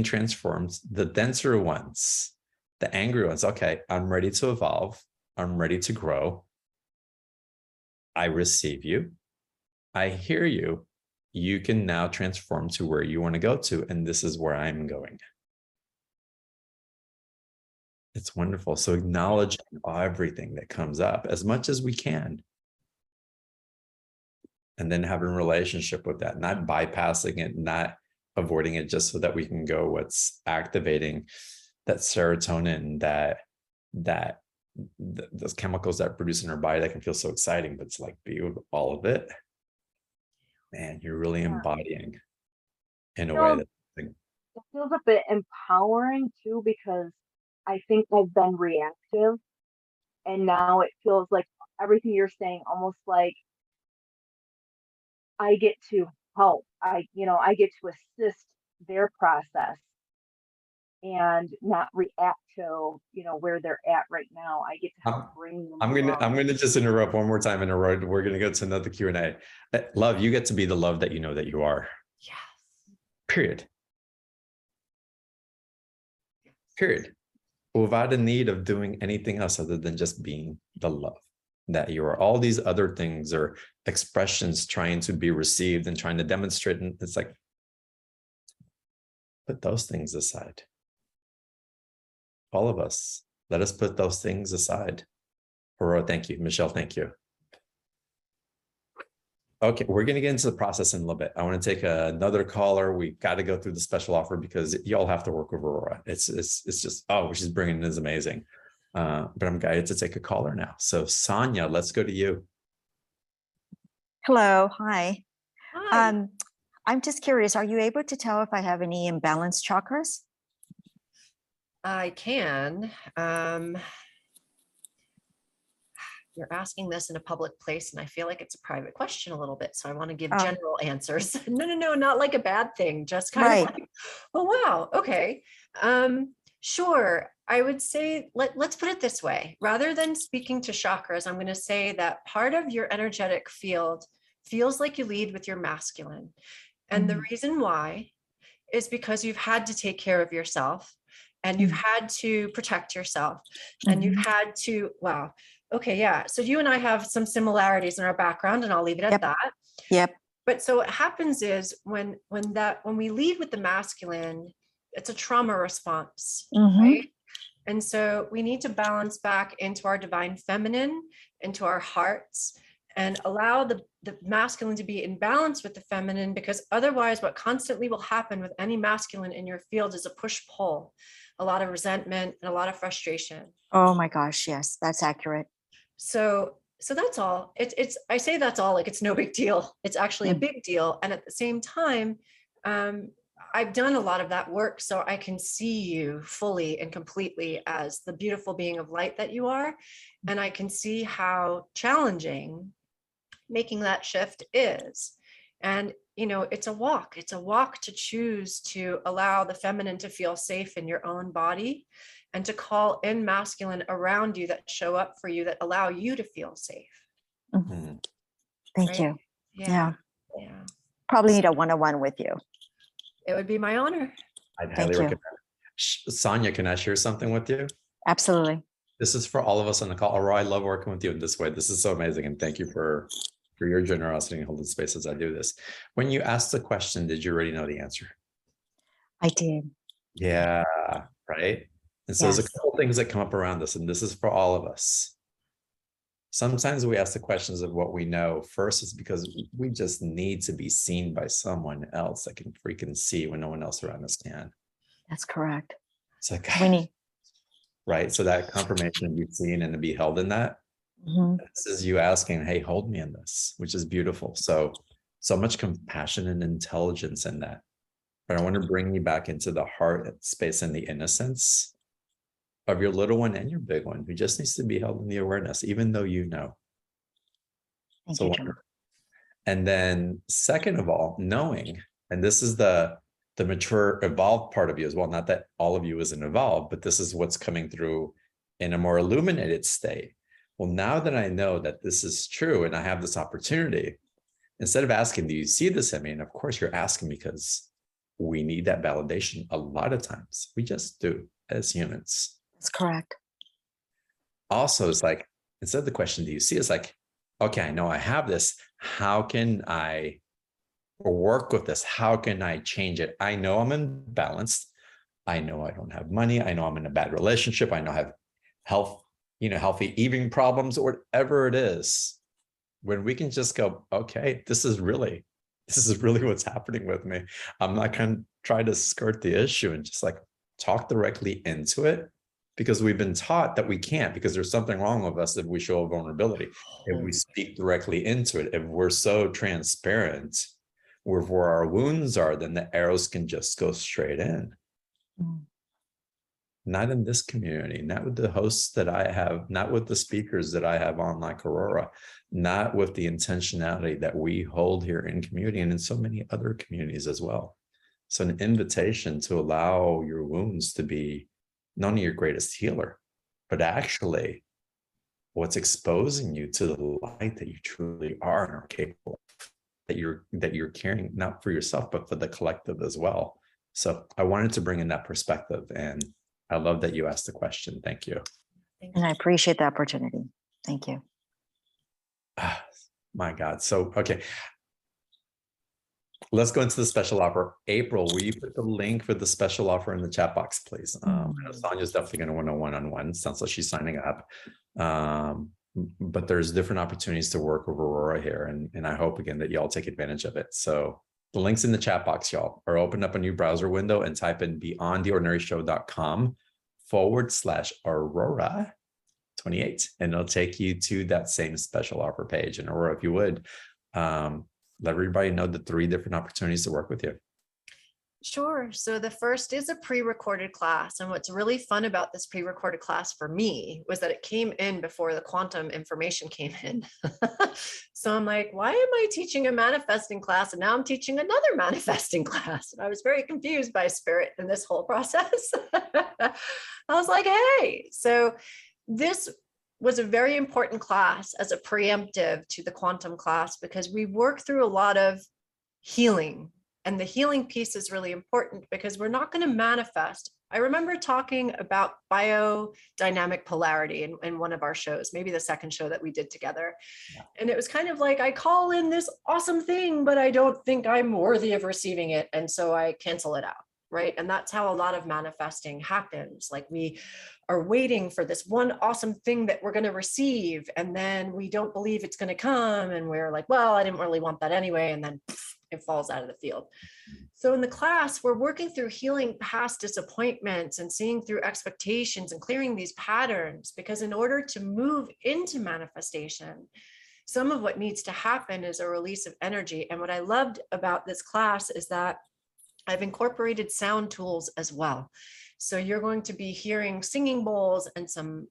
transform the denser ones, the angry ones. Okay, I'm ready to evolve. I'm ready to grow. I receive you. I hear you. You can now transform to where you want to go to. And this is where I'm going. It's wonderful. So acknowledge everything that comes up as much as we can. And then having a relationship with that, not bypassing it, not avoiding it just so that we can go what's activating that serotonin, those chemicals that produce in our body that can feel so exciting, but it's like be with all of it. Man, you're really embodying in a way that It feels a bit empowering too, because I think I've been reactive and now it feels like everything you're saying, almost like I get to help. I get to assist their process and not react to, where they're at right now. I get to help bring them I'm along. gonna just interrupt one more time in a row. We're gonna go to another Q&A. Love, you get to be the love that you know that you are. Yes. Period. Period. Without the need of doing anything else other than just being the love that you are. All these other things are expressions trying to be received and trying to demonstrate. And it's like, put those things aside. All of us, let us put those things aside. Aurora, thank you. Michelle, thank you. Okay, we're going to get into the process in a little bit. I want to take another caller. We got to go through the special offer because y'all have to work with Aurora. It's just, oh, what she's bringing is amazing. But I'm guided to take a caller now. So Sonia, let's go to you. Hello, hi. Hi. I'm just curious, are you able to tell if I have any imbalanced chakras? I can. You're asking this in a public place, and I feel like it's a private question a little bit. So I want to give general answers. No, not like a bad thing. Just kind of like, oh, wow. Okay. Sure. I would say, let's put it this way. Rather than speaking to chakras, I'm going to say that part of your energetic field feels like you lead with your masculine. And the reason why is because you've had to take care of yourself, and you've had to protect yourself, and you've had to, wow. Okay, yeah. So you and I have some similarities in our background, and I'll leave it at that. Yep. But so what happens is when we lead with the masculine, it's a trauma response, right? And so we need to balance back into our divine feminine, into our hearts, and allow the masculine to be in balance with the feminine, because otherwise what constantly will happen with any masculine in your field is a push-pull, a lot of resentment and a lot of frustration. Oh my gosh, yes, that's accurate. So that's all. I say that's all, like it's no big deal. It's actually a big deal. And at the same time, I've done a lot of that work, so I can see you fully and completely as the beautiful being of light that you are. And I can see how challenging making that shift is. And, it's a walk. It's a walk to choose to allow the feminine to feel safe in your own body, and to call in masculine around you that show up for you, that allow you to feel safe. Thank you. Yeah. Probably need a one-on-one with you. It would be my honor. I'd highly recommend it. Sonia, can I share something with you? Absolutely. This is for all of us on the call. Aurora, I love working with you in this way. This is so amazing. And thank you for your generosity and holding space as I do this. When you asked the question, did you already know the answer? I did. Yeah, right. And so there's a couple things that come up around this, and this is for all of us. Sometimes we ask the questions of what we know. First, is because we just need to be seen by someone else that can freaking see when no one else around us can. That's correct. It's like, We need. right. So that confirmation of being seen and to be held in that. This is you asking, hey, hold me in this, which is beautiful. So much compassion and intelligence in that. But I want to bring you back into the heart space and the innocence of your little one and your big one, who just needs to be held in the awareness, even though you know. Thank So you, John. and then second of all, knowing, and this is the mature, evolved part of you as well. Not that all of you isn't evolved, but this is what's coming through in a more illuminated state. Well, now that I know that this is true and I have this opportunity, instead of asking, do you see this in me? And of course you're asking because we need that validation a lot of times. We just do as humans. That's correct. Also, it's like, instead of the question, do you see? It's like, okay, I know I have this. How can I work with this? How can I change it? I know I'm imbalanced. I know I don't have money. I know I'm in a bad relationship. I know I have healthy eating problems, or whatever it is. When we can just go, okay, this is really what's happening with me. I'm not going to try to skirt the issue and just like talk directly into it, because we've been taught that we can't, because there's something wrong with us if we show vulnerability, if we speak directly into it, if we're so transparent with where our wounds are, then the arrows can just go straight in. Not in this community, not with the hosts that I have, not with the speakers that I have on like Aurora, not with the intentionality that we hold here in community and in so many other communities as well. So an invitation to allow your wounds to be not only your greatest healer, but actually what's exposing you to the light that you truly are and are capable of, that you're carrying, not for yourself, but for the collective as well. So I wanted to bring in that perspective, and I love that you asked the question. Thank you. Thank And I you. appreciate the opportunity. Thank you. My God. So, okay. Let's go into the special offer. April, will you put the link for the special offer in the chat box, please? I know Sonia's definitely going to want a one-on-one. Sounds like she's signing up. But there's different opportunities to work with Aurora here. And I hope, again, that y'all take advantage of it. So the link's in the chat box, y'all, or open up a new browser window and type in beyondtheordinaryshow.com/Aurora28, and it'll take you to that same special offer page. And Aurora, if you would, let everybody know the 3 different opportunities to work with you. Sure. So the first is a pre-recorded class. And what's really fun about this pre-recorded class for me was that it came in before the quantum information came in. So I'm like, why am I teaching a manifesting class? And now I'm teaching another manifesting class. And I was very confused by spirit in this whole process. I was like, hey, so this was a very important class as a preemptive to the quantum class, because we work through a lot of healing. And the healing piece is really important because we're not going to manifest. I remember talking about biodynamic polarity in one of our shows, maybe the second show that we did together. Yeah. And it was kind of like, I call in this awesome thing, but I don't think I'm worthy of receiving it. And so I cancel it out. Right. And that's how a lot of manifesting happens. Like, we are waiting for this one awesome thing that we're going to receive. And then we don't believe it's going to come. And we're like, well, I didn't really want that anyway. And then it falls out of the field. So in the class, we're working through healing past disappointments and seeing through expectations and clearing these patterns, because in order to move into manifestation, some of what needs to happen is a release of energy. And what I loved about this class is that I've incorporated sound tools as well. So you're going to be hearing singing bowls and some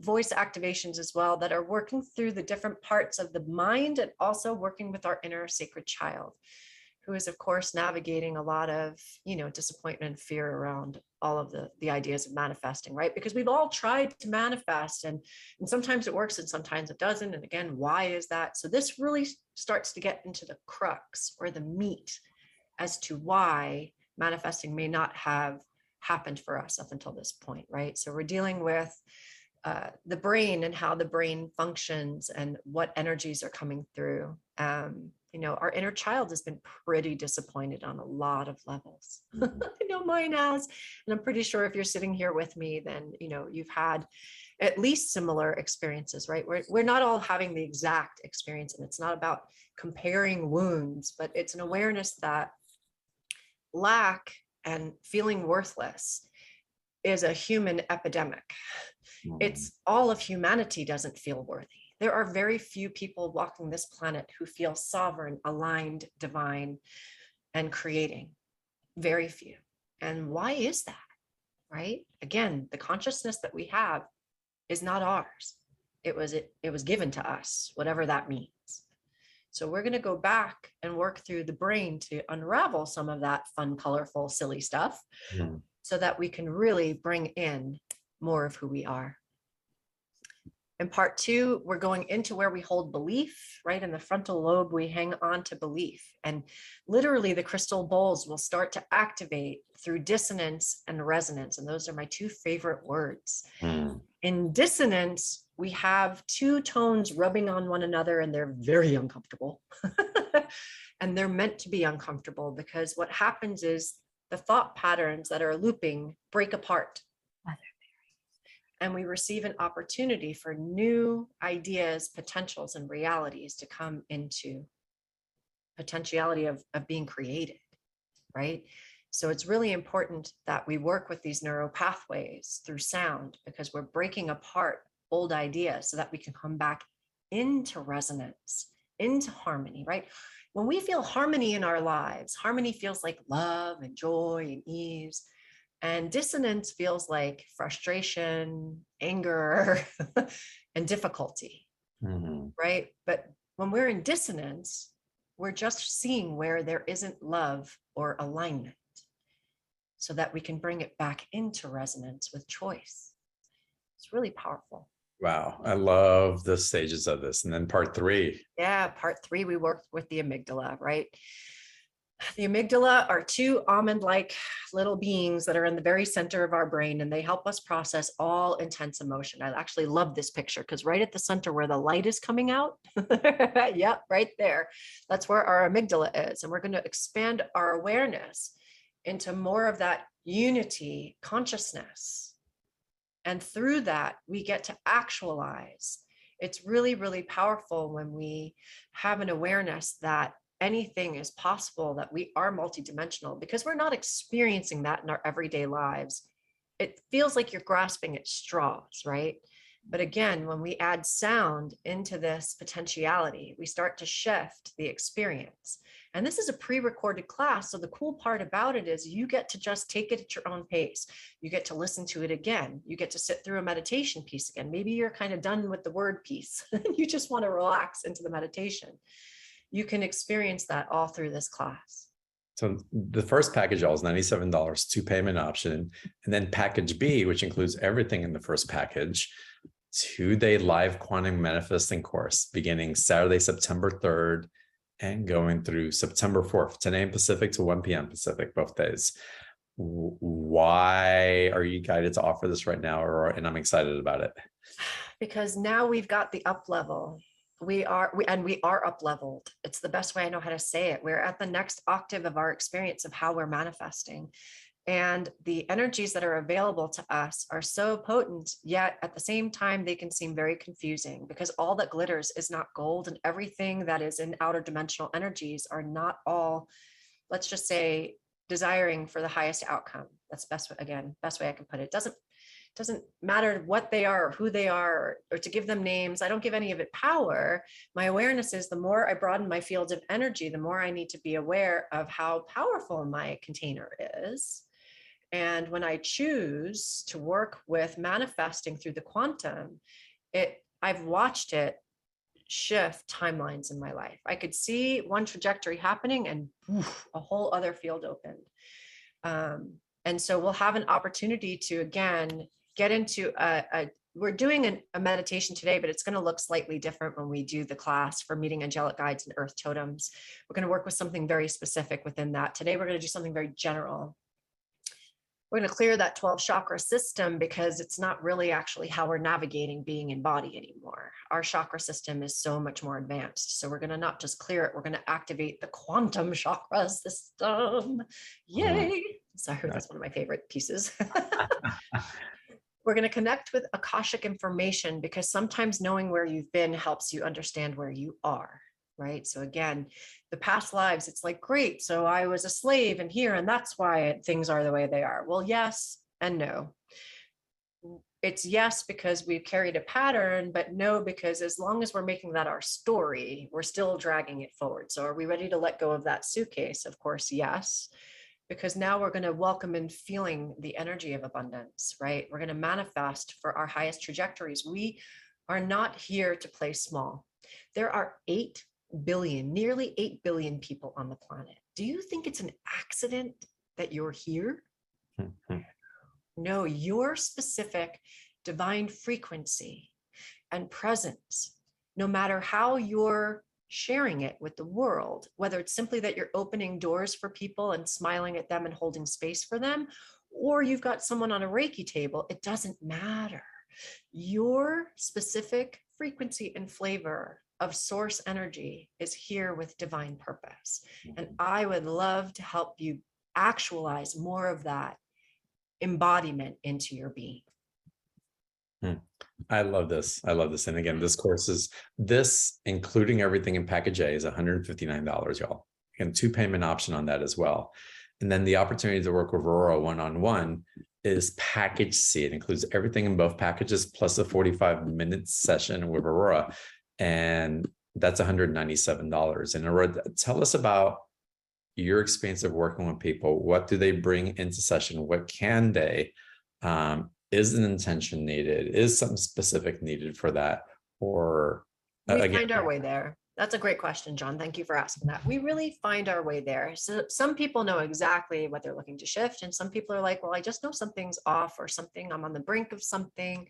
voice activations as well that are working through the different parts of the mind, and also working with our inner sacred child, who is, of course, navigating a lot of, disappointment and fear around all of the ideas of manifesting, right? Because we've all tried to manifest, and sometimes it works and sometimes it doesn't. And again, why is that? So this really starts to get into the crux or the meat as to why manifesting may not have happened for us up until this point, right? So we're dealing with the brain and how the brain functions and what energies are coming through. Our inner child has been pretty disappointed on a lot of levels. I know mine has, and I'm pretty sure if you're sitting here with me, then, you've had at least similar experiences, right? We're not all having the exact experience, and it's not about comparing wounds, but it's an awareness that lack and feeling worthless is a human epidemic. It's all of humanity doesn't feel worthy. There are very few people walking this planet who feel sovereign, aligned, divine, and creating. Very few. And why is that? Right? Again, the consciousness that we have is not ours. It was given to us, whatever that means. So we're going to go back and work through the brain to unravel some of that fun, colorful, silly stuff, so that we can really bring in more of who we are. In part 2, we're going into where we hold belief, right? In the frontal lobe, we hang on to belief. And literally the crystal bowls will start to activate through dissonance and resonance. And those are my 2 favorite words. In dissonance, we have 2 tones rubbing on one another, and they're very uncomfortable. And they're meant to be uncomfortable, because what happens is the thought patterns that are looping break apart. And we receive an opportunity for new ideas, potentials, and realities to come into potentiality of being created, right? So it's really important that we work with these neural pathways through sound, because we're breaking apart old ideas so that we can come back into resonance, into harmony, right? When we feel harmony in our lives, harmony feels like love and joy and ease. And dissonance feels like frustration, anger, and difficulty, right? But when we're in dissonance, we're just seeing where there isn't love or alignment. so that we can bring it back into resonance with choice. It's really powerful. Wow. I love the stages of this. And then part 3. Yeah, part 3, we worked with the amygdala, right? The amygdala are 2 almond-like little beings that are in the very center of our brain, and they help us process all intense emotion. I actually love this picture because right at the center where the light is coming out, yep, right there, that's where our amygdala is. And we're going to expand our awareness into more of that unity consciousness. And through that, we get to actualize. It's really, really powerful when we have an awareness that anything is possible, that we are multidimensional, because we're not experiencing that in our everyday lives. It feels like you're grasping at straws, right? But again, when we add sound into this potentiality, we start to shift the experience. And this is a pre-recorded class. So the cool part about it is you get to just take it at your own pace. You get to listen to it again. You get to sit through a meditation piece again. Maybe you're kind of done with the word piece. You just want to relax into the meditation. You can experience that all through this class. So the first package all is $97, 2-payment option. And then package B, which includes everything in the first package, 2-day live quantum manifesting course beginning Saturday, September 3rd and going through September 4th, 10 a.m. Pacific to 1 p.m. Pacific, both days. Why are you guided to offer this right now? And I'm excited about it. Because now we've got the up level. We are up leveled. It's the best way I know how to say it. We're at the next octave of our experience of how we're manifesting. And the energies that are available to us are so potent, yet at the same time, they can seem very confusing, because all that glitters is not gold, and everything that is in outer dimensional energies are not all, let's just say, desiring for the highest outcome. That's best way I can put it. Doesn't matter what they are, or who they are, or to give them names. I don't give any of it power. My awareness is the more I broaden my fields of energy, the more I need to be aware of how powerful my container is. And when I choose to work with manifesting through the quantum, I've watched it shift timelines in my life. I could see one trajectory happening and a whole other field opened. And so we'll have an opportunity to, again, get into we're doing a meditation today, but it's going to look slightly different when we do the class for meeting angelic guides and earth totems. We're going to work with something very specific within that. Today, we're going to do something very general. We're going to clear that 12 chakra system, because it's not really actually how we're navigating being in body anymore. Our chakra system is so much more advanced. So we're going to not just clear it, we're going to activate the quantum chakra system. Yay. Sorry, that's one of my favorite pieces. We're going to connect with Akashic information, because sometimes knowing where you've been helps you understand where you are. Right. So again, the past lives, it's like, great. So I was a slave and here, and that's why things are the way they are. Well, yes and no. It's yes, because we've carried a pattern, but no, because as long as we're making that our story, we're still dragging it forward. So are we ready to let go of that suitcase? Of course, yes. Because now we're going to welcome in feeling the energy of abundance, right? We're going to manifest for our highest trajectories. We are not here to play small. There are 8 billion, nearly 8 billion people on the planet. Do you think it's an accident that you're here? No, your specific divine frequency and presence, no matter how you're sharing it with the world, whether it's simply that you're opening doors for people and smiling at them and holding space for them, or you've got someone on a Reiki table, it doesn't matter. Your specific frequency and flavor of source energy is here with divine purpose. And I would love to help you actualize more of that embodiment into your being. I love this. I love this. And again, this course is including everything in package A is $159, y'all. And 2-payment option on that as well. And then the opportunity to work with Aurora one-on-one is package C. It includes everything in both packages, plus a 45-minute session with Aurora. And that's $197. And Aurora, tell us about your experience of working with people. What do they bring into session? What can they? Is an intention needed? Is something specific needed for that? Or we find our way there. That's a great question, John. Thank you for asking that. We really find our way there. So some people know exactly what they're looking to shift, and some people are like, well, I just know something's off or something, I'm on the brink of something.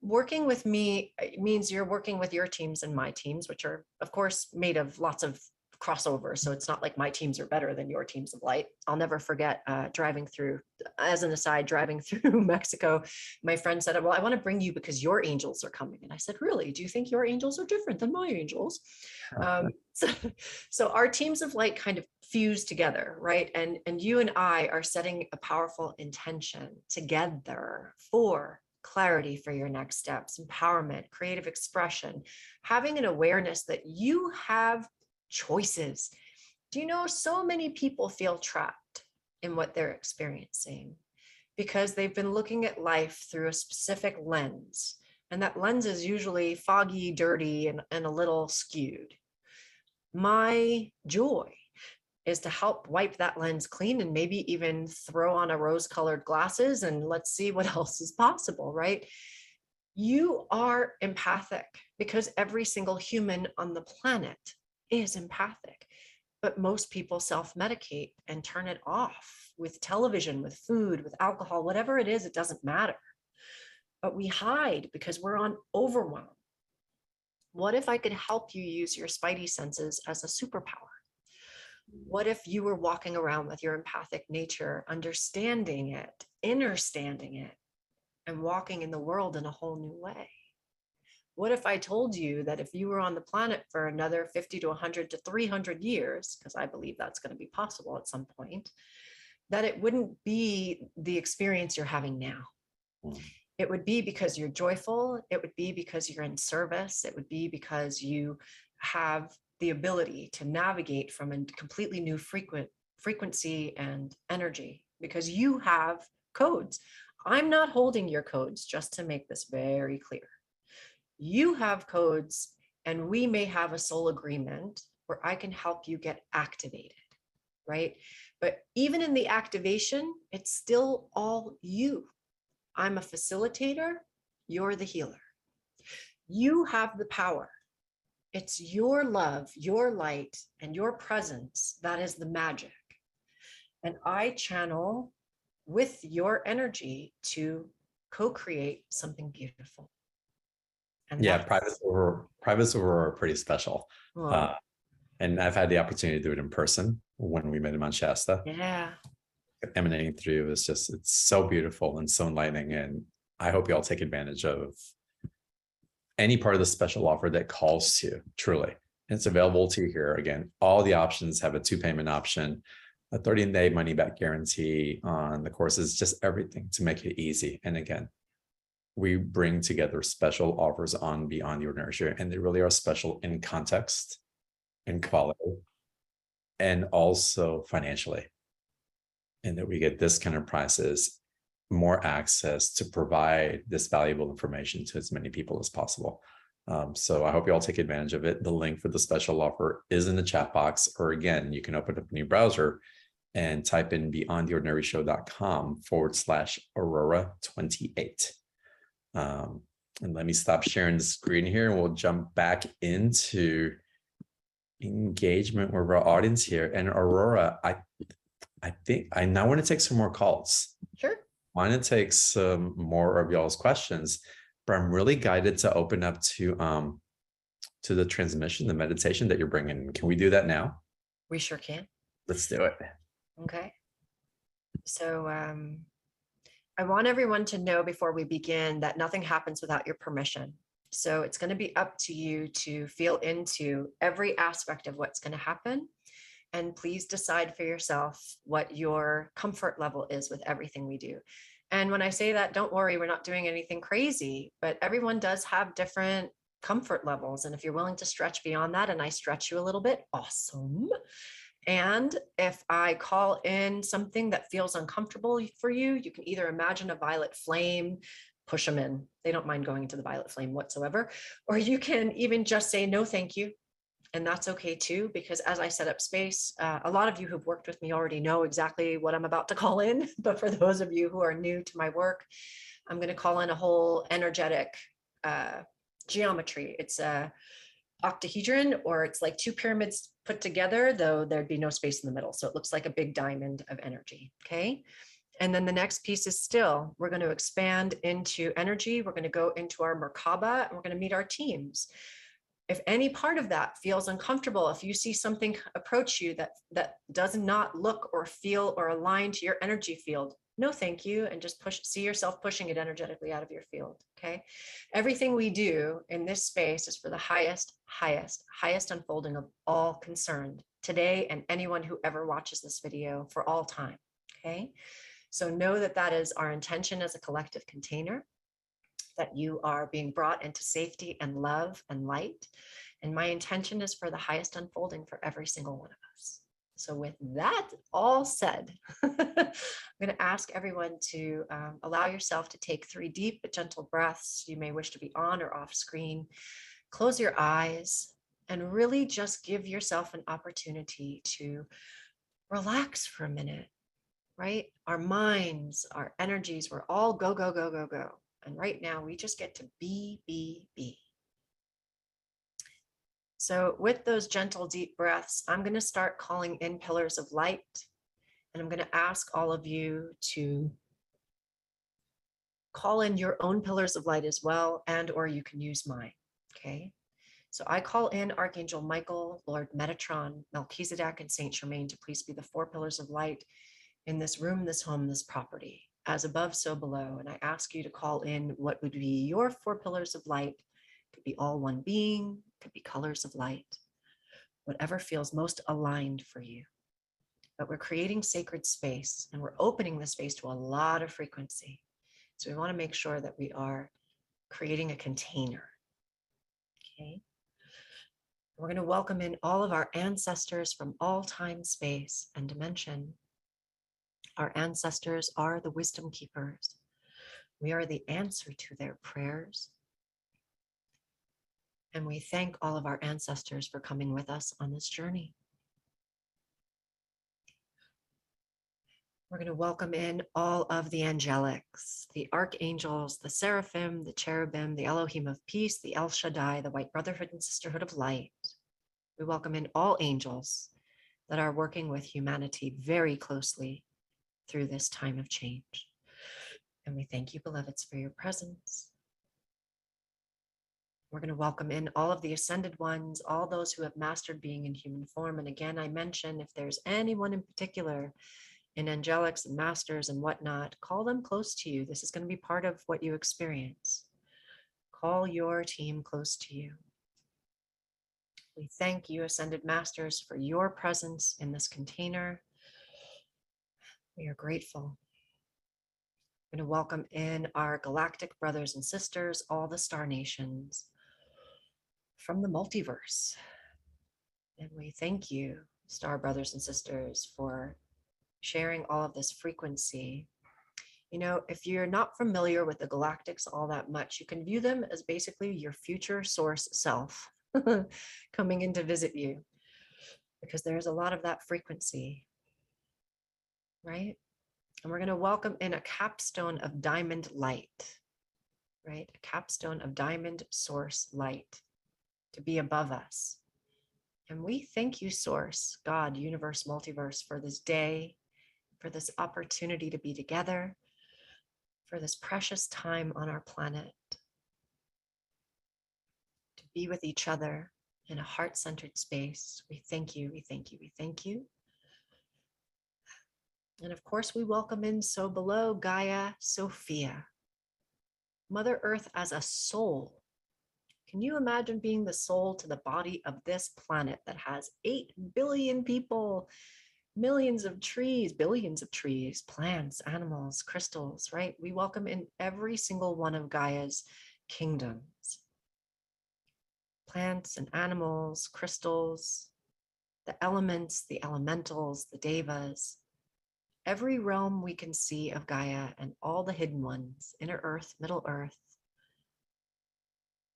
Working with me means you're working with your teams and my teams, which are, of course, made of lots of crossover. So it's not like my teams are better than your teams of light. I'll never forget driving through, as an aside, driving through Mexico. My friend said, well, I want to bring you because your angels are coming. And I said, really? Do you think your angels are different than my angels? So our teams of light kind of fuse together, right? And you and I are setting a powerful intention together for clarity for your next steps, empowerment, creative expression, having an awareness that you have choices. Do you know so many people feel trapped in what they're experiencing because they've been looking at life through a specific lens, and that lens is usually foggy, dirty, and a little skewed. My joy is to help wipe that lens clean and maybe even throw on a rose-colored glasses and let's see what else is possible, right? You are empathic because every single human on the planet is empathic, but most people self-medicate and turn it off with television, with food, with alcohol, whatever it is, it doesn't matter. But we hide because we're on overwhelm. What if I could help you use your spidey senses as a superpower? What if you were walking around with your empathic nature, understanding it, understanding it, and walking in the world in a whole new way? What if I told you that if you were on the planet for another 50 to 100 to 300 years, because I believe that's going to be possible at some point, that it wouldn't be the experience you're having now. It would be because you're joyful. It would be because you're in service. It would be because you have the ability to navigate from a completely new frequency and energy, because you have codes. I'm not holding your codes, just to make this very clear. You have codes, and we may have a soul agreement where I can help you get activated, right? But even in the activation, it's still all you. I'm a facilitator, you're the healer. You have the power. It's your love, your light, and your presence that is the magic. And I channel with your energy to co-create something beautiful. And Yeah, privates Aurora are pretty special. Well, And I've had the opportunity to do it in person when we met in Mount Shasta. yeah. Emanating through is just, it's so beautiful and so enlightening. And I hope you all take advantage of any part of the special offer that calls to you, truly. And it's available to you here. Again, all the options have a 2-payment option, a 30-day money-back guarantee on the courses, just everything to make it easy. And again, we bring together special offers on Beyond the Ordinary Share, and they really are special in context, in quality, and also financially. And that we get discounted prices, more access to provide this valuable information to as many people as possible. So I hope you all take advantage of it. The link for the special offer is in the chat box, or again, you can open up a new browser and type in beyondtheordinaryshow.com/Aurora28. And let me stop sharing the screen here, and we'll jump back into engagement with our audience here. And Aurora, I think I now want to take some more calls. Sure. I want to take some more of y'all's questions, but I'm really guided to open up to the transmission, the meditation that you're bringing. Can we do that now? We sure can. Let's do it. Okay. So I want everyone to know before we begin that nothing happens without your permission. So it's going to be up to you to feel into every aspect of what's going to happen. And please decide for yourself what your comfort level is with everything we do. And when I say that, don't worry, we're not doing anything crazy, but everyone does have different comfort levels. And if you're willing to stretch beyond that, and I stretch you a little bit, awesome. And if I call in something that feels uncomfortable for you, you can either imagine a violet flame, push them in. They don't mind going into the violet flame whatsoever. Or you can even just say, no, thank you. And that's okay too, because as I set up space, a lot of you who've worked with me already know exactly what I'm about to call in. But for those of you who are new to my work, I'm going to call in a whole energetic geometry. It's a octahedron, or it's like two pyramids put together, though there'd be no space in the middle. So it looks like a big diamond of energy, okay? And then the next piece is still, we're going to expand into energy. We're going to go into our Merkaba, and we're going to meet our teams. If any part of that feels uncomfortable, if you see something approach you that does not look or feel or align to your energy field, no thank you, and just see yourself pushing it energetically out of your field, okay? Everything we do in this space is for the highest unfolding of all concerned today, and anyone who ever watches this video for all time, okay? So know that that is our intention as a collective container, that you are being brought into safety and love and light. And my intention is for the highest unfolding for every single one of us. So with that all said, I'm going to ask everyone to allow yourself to take 3 deep but gentle breaths. You may wish to be on or off screen. Close your eyes and really just give yourself an opportunity to relax for a minute, right? Our minds, our energies, we're all go, go, go, go, go. And right now we just get to be, be, be. So with those gentle, deep breaths, I'm going to start calling in pillars of light. And I'm going to ask all of you to call in your own pillars of light as well, and or you can use mine, okay? So I call in Archangel Michael, Lord Metatron, Melchizedek, and Saint Germain to please be the 4 pillars of light in this room, this home, this property, as above, so below. And I ask you to call in what would be your 4 pillars of light. Could be all one being, could be colors of light, whatever feels most aligned for you. But we're creating sacred space, and we're opening the space to a lot of frequency. So we want to make sure that we are creating a container. Okay. We're going to welcome in all of our ancestors from all time, space, and dimension. Our ancestors are the wisdom keepers. We are the answer to their prayers. And we thank all of our ancestors for coming with us on this journey. We're going to welcome in all of the angelics, the archangels, the seraphim, the cherubim, the Elohim of peace, the El Shaddai, the White Brotherhood and Sisterhood of Light. We welcome in all angels that are working with humanity very closely through this time of change. And we thank you, beloveds, for your presence. We're going to welcome in all of the ascended ones, all those who have mastered being in human form. And again, I mention if there's anyone in particular in angelics and masters and whatnot, call them close to you. This is going to be part of what you experience. Call your team close to you. We thank you, ascended masters, for your presence in this container. We are grateful. I'm going to welcome in our galactic brothers and sisters, all the star nations from the multiverse. And we thank you, star brothers and sisters, for sharing all of this frequency. You know, if you're not familiar with the galactics all that much, you can view them as basically your future source self coming in to visit you, because there's a lot of that frequency, right? And we're going to welcome in a capstone of diamond light, right? A capstone of diamond source light to be above us. And we thank you, Source, God, Universe, Multiverse, for this day, for this opportunity to be together, for this precious time on our planet, to be with each other in a heart-centered space. We thank you, we thank you, we thank you. And of course, we welcome in so below Gaia Sophia, Mother Earth as a soul. Can you imagine being the soul to the body of this planet that has 8 billion people, millions of trees, billions of trees, plants, animals, crystals, right? We welcome in every single one of Gaia's kingdoms. Plants and animals, crystals, the elements, the elementals, the devas, every realm we can see of Gaia and all the hidden ones, inner earth, middle earth.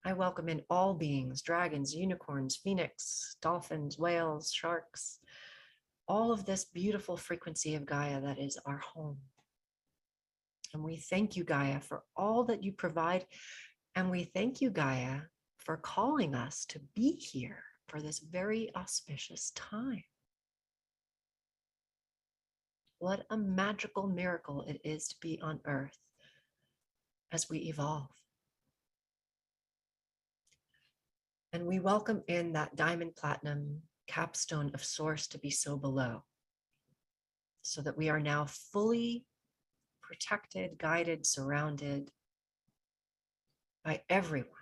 I welcome in all beings, dragons, unicorns, phoenix, dolphins, whales, sharks, all of this beautiful frequency of Gaia that is our home. And we thank you, Gaia, for all that you provide. And we thank you, Gaia, for calling us to be here for this very auspicious time. What a magical miracle it is to be on Earth as we evolve. And we welcome in that diamond platinum capstone of Source to be so below, so that we are now fully protected, guided, surrounded by everyone.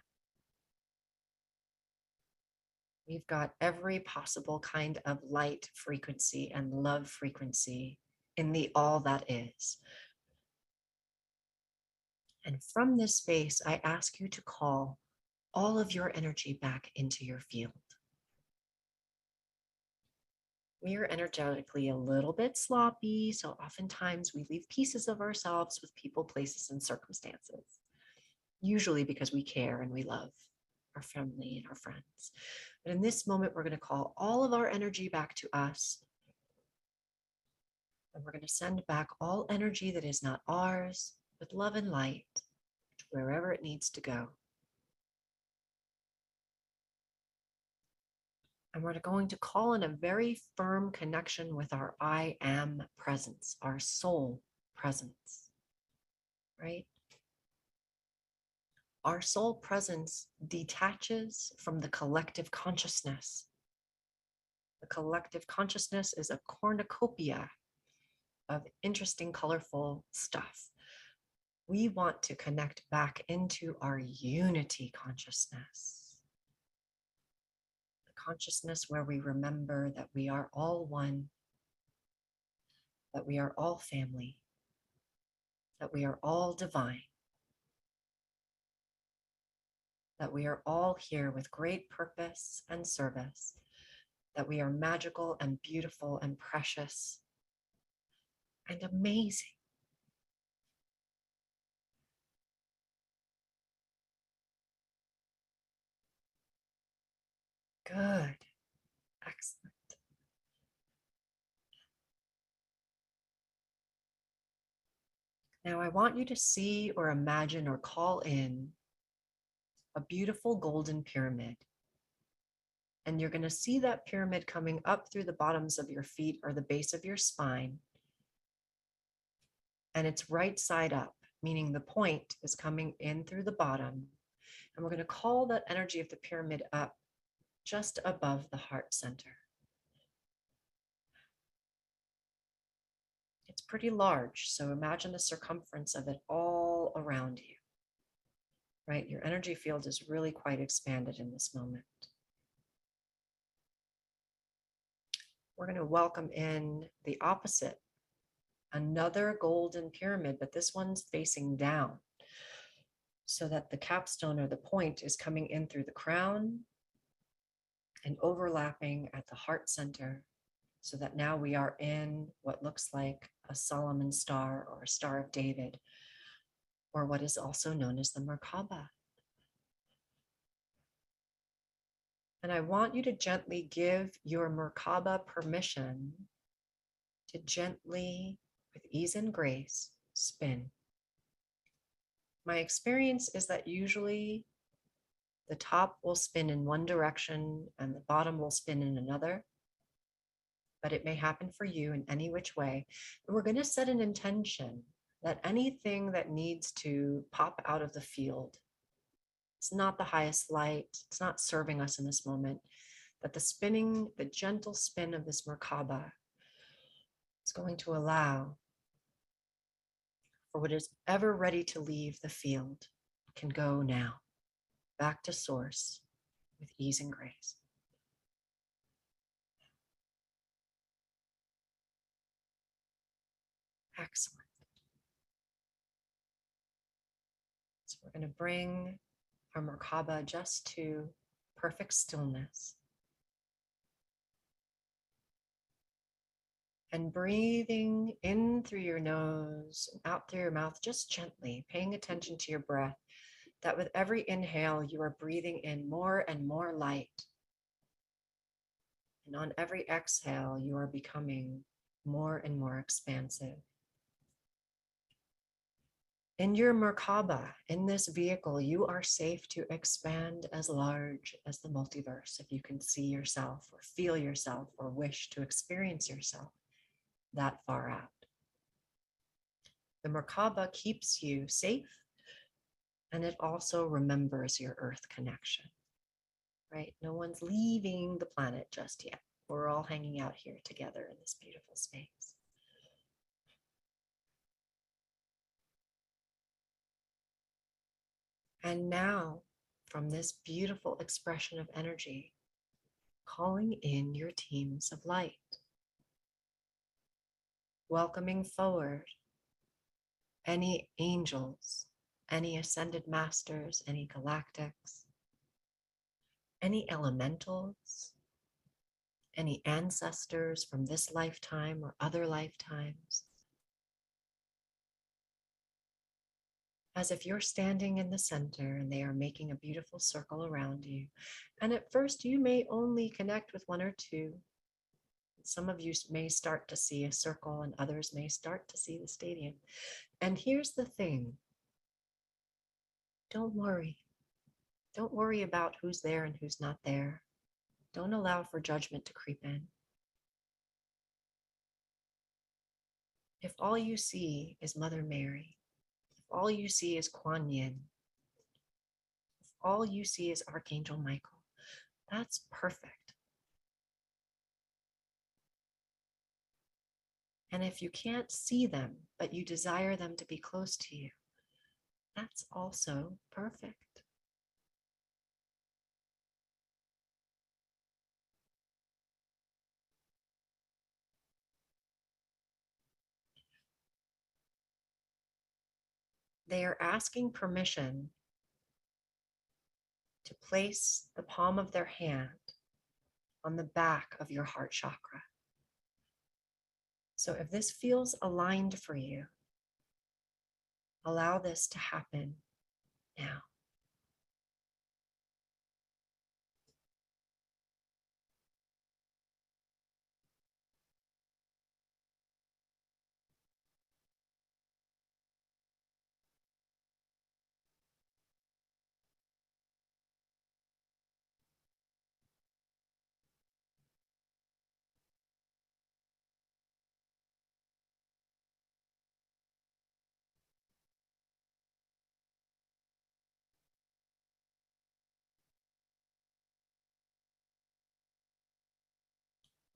We've got every possible kind of light frequency and love frequency in the all that is. And from this space, I ask you to call all of your energy back into your field. We are energetically a little bit sloppy, so oftentimes we leave pieces of ourselves with people, places, and circumstances, usually because we care and we love our family and our friends. But in this moment, we're going to call all of our energy back to us. And we're going to send back all energy that is not ours with love and light to wherever it needs to go. And we're going to call in a very firm connection with our I am presence, our soul presence, right? Our soul presence detaches from the collective consciousness. The collective consciousness is a cornucopia of interesting, colorful stuff. We want to connect back into our unity consciousness. The consciousness where we remember that we are all one, that we are all family, that we are all divine, that we are all here with great purpose and service, that we are magical and beautiful and precious and amazing. Good. Excellent. Now I want you to see or imagine or call in a beautiful golden pyramid. And you're going to see that pyramid coming up through the bottoms of your feet or the base of your spine. And it's right side up, meaning the point is coming in through the bottom. And we're going to call that energy of the pyramid up just above the heart center. It's pretty large, so imagine the circumference of it all around you, right? Your energy field is really quite expanded in this moment. We're going to welcome in the opposite, another golden pyramid, but this one's facing down, so that the capstone or the point is coming in through the crown and overlapping at the heart center, so that now we are in what looks like a Solomon star or a Star of David, or what is also known as the Merkaba. And I want you to gently give your Merkaba permission to gently, with ease and grace, spin. My experience is that usually the top will spin in one direction and the bottom will spin in another, but it may happen for you in any which way. And we're going to set an intention that anything that needs to pop out of the field, it's not the highest light, it's not serving us in this moment, but the spinning, the gentle spin of this Merkaba is going to allow for what is ever ready to leave the field can go now, back to source with ease and grace. Excellent. So we're going to bring our Merkaba just to perfect stillness. And breathing in through your nose and out through your mouth, just gently, paying attention to your breath, that with every inhale, you are breathing in more and more light. And on every exhale, you are becoming more and more expansive. In your Merkaba, in this vehicle, you are safe to expand as large as the multiverse if you can see yourself or feel yourself or wish to experience yourself that far out. The Merkaba keeps you safe, and it also remembers your Earth connection, right? No one's leaving the planet just yet. We're all hanging out here together in this beautiful space. And now, from this beautiful expression of energy, calling in your teams of light, welcoming forward any angels, any ascended masters, any galactics, any elementals, any ancestors from this lifetime or other lifetimes, as if you're standing in the center and they are making a beautiful circle around you. And at first, you may only connect with one or two. Some of you may start to see a circle and others may start to see the stadium. And here's the thing. Don't worry. Don't worry about who's there and who's not there. Don't allow for judgment to creep in. If all you see is Mother Mary, if all you see is Kuan Yin, if all you see is Archangel Michael, that's perfect. And if you can't see them, but you desire them to be close to you, that's also perfect. They are asking permission to place the palm of their hand on the back of your heart chakra. So if this feels aligned for you, allow this to happen now.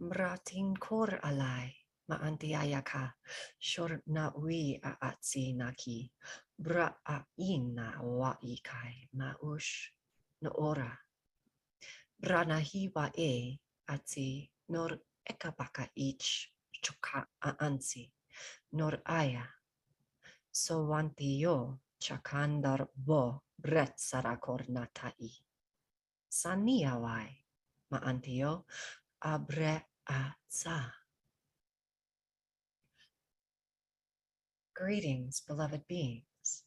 Mratin kor alai maantiayaka shor na wi a atsi naki bra a ina wa ikai maush no ora brana hiwa e atsi nor ekabaka ich chuka a ansi nor aya so wanti yo chakandar bo bret sarakor natai saniawai maantio abre Atsa. Greetings, beloved beings.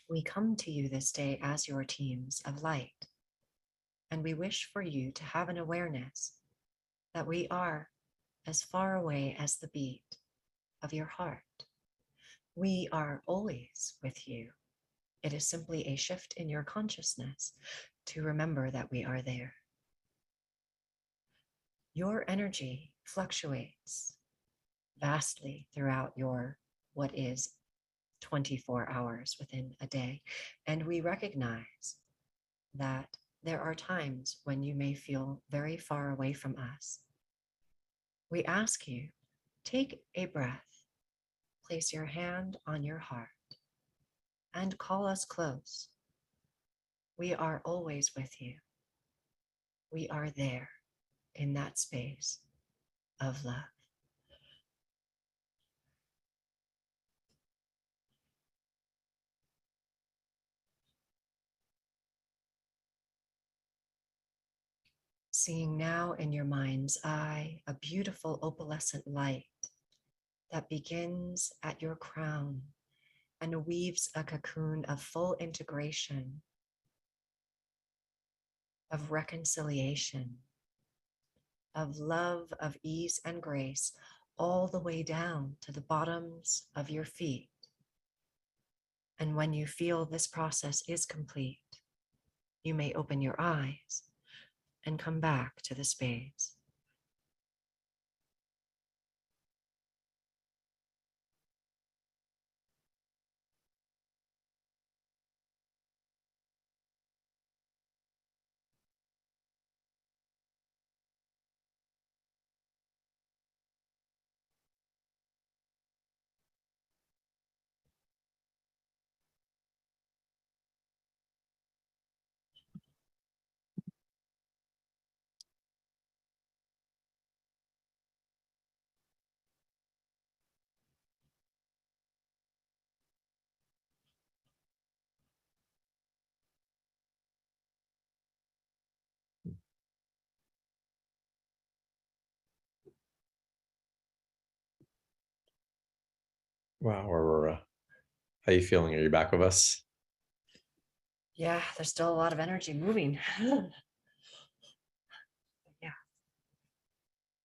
We come to you this day as your teams of light, and we wish for you to have an awareness that we are as far away as the beat of your heart. We are always with you. It is simply a shift in your consciousness to remember that we are there. Your energy fluctuates vastly throughout your what is 24 hours within a day. And we recognize that there are times when you may feel very far away from us. We ask you, take a breath, place your hand on your heart, and call us close. We are always with you. We are there in that space of love. Seeing now in your mind's eye a beautiful opalescent light that begins at your crown and weaves a cocoon of full integration, of reconciliation, of love, of ease and grace, all the way down to the bottoms of your feet, And when you feel this process is complete, you may open your eyes and come back to the space. Wow, Aurora. How you feeling? Are you back with us? Yeah, there's still a lot of energy moving. Yeah.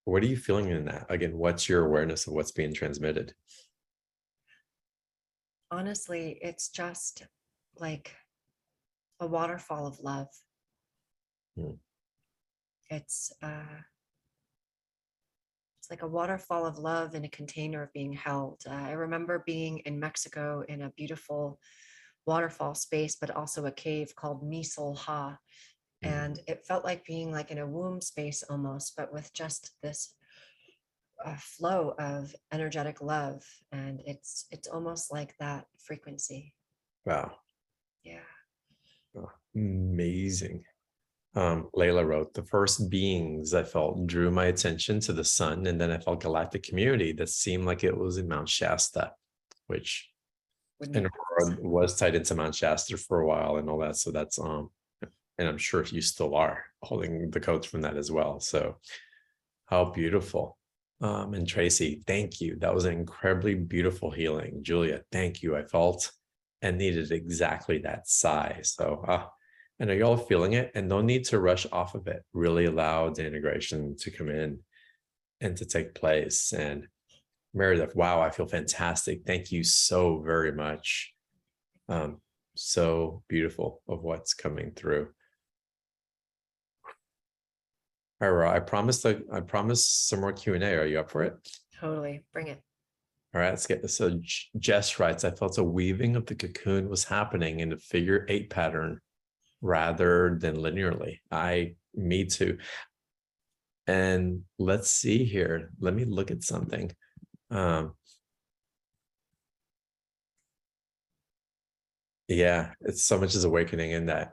What are you feeling in that? Again, what's your awareness of what's being transmitted? Honestly, it's just like a waterfall of love. Hmm. It's like a waterfall of love in a container of being held. I remember being in Mexico in a beautiful waterfall space, but also a cave called Misol Ha. And it felt like being like in a womb space almost, but with just this flow of energetic love. And it's almost like that frequency. Wow. Yeah. Oh, amazing. Layla wrote, the first beings I felt drew my attention to the sun, and then I felt galactic community that seemed like it was in Mount Shasta, which Would and make Aurora was tied into Mount Shasta for a while and all that. So that's and I'm sure you still are holding the codes from that as well. So how beautiful. And Tracy, thank you. That was an incredibly beautiful healing. Julia, thank you. I felt and needed exactly that sigh. So I know you're all feeling it, and no need to rush off of it. Really allow the integration to come in and to take place. And Meredith, wow, I feel fantastic. Thank you so very much. So beautiful of what's coming through. All right, I promised some more Q&A. Are you up for it? Totally. Bring it. All right, let's get this. So Jess writes, I felt a weaving of the cocoon was happening in a figure 8 pattern rather than linearly. Me too. And let's see here. Let me look at something. Yeah, it's so much is awakening in that.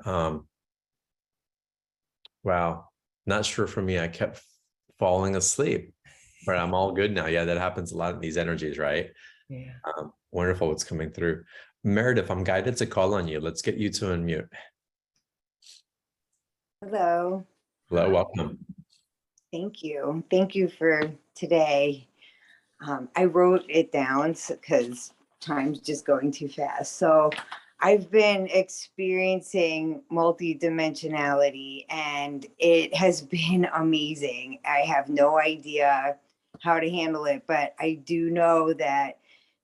Wow. Not sure for me. I kept falling asleep, but I'm all good now. Yeah, that happens a lot in these energies, right? Yeah. Wonderful what's coming through. Meredith, I'm guided to call on you. Let's get you to unmute. Hello. Hello, welcome. Thank you. Thank you for today. I wrote it down because time's just going too fast. So I've been experiencing multidimensionality and it has been amazing. I have no idea how to handle it, but I do know that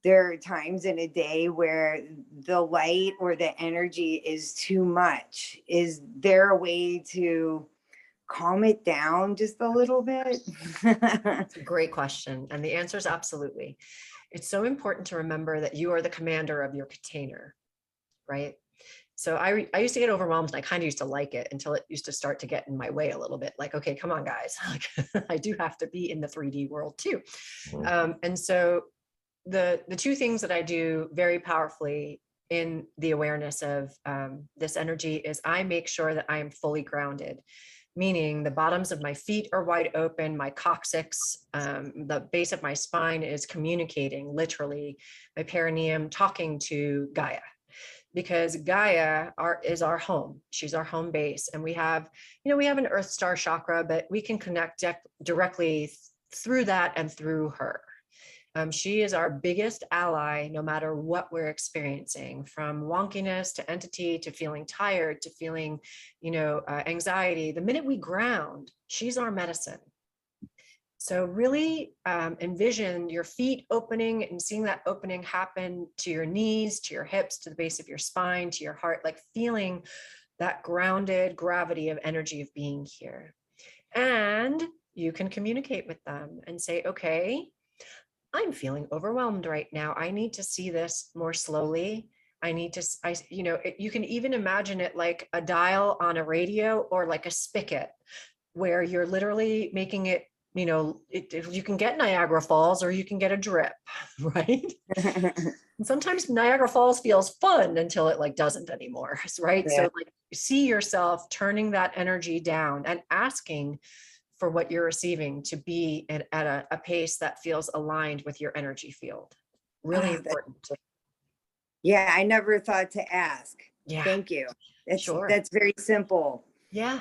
there are times in a day where the light or the energy is too much. Is there a way to calm it down just a little bit? It's a great question. And the answer is absolutely. It's so important to remember that you are the commander of your container, right? So I used to get overwhelmed, and I kind of used to like it until it used to start to get in my way a little bit. Like, okay, come on, guys. Like, I do have to be in the 3D world too. And so the two things that I do very powerfully in the awareness of this energy is I make sure that I am fully grounded, meaning the bottoms of my feet are wide open, my coccyx, the base of my spine is communicating, literally, my perineum talking to Gaia, because Gaia is our home. She's our home base. And we have an Earth Star chakra, but we can connect directly through that and through her. She is our biggest ally, no matter what we're experiencing, from wonkiness to entity to feeling tired to feeling, anxiety. The minute we ground, she's our medicine. So really envision your feet opening and seeing that opening happen to your knees, to your hips, to the base of your spine, to your heart, like feeling that grounded gravity of energy of being here. And you can communicate with them and say, okay, I'm feeling overwhelmed right now. I need to see this more slowly. I need to, you can even imagine it like a dial on a radio or like a spigot where you're literally making it, you can get Niagara Falls or you can get a drip, right? And sometimes Niagara Falls feels fun until it like doesn't anymore, right? Yeah. So like see yourself turning that energy down and asking for what you're receiving to be at a pace that feels aligned with your energy field. Really important. Yeah, I never thought to ask. Yeah. Thank you. Sure. That's very simple. Yeah.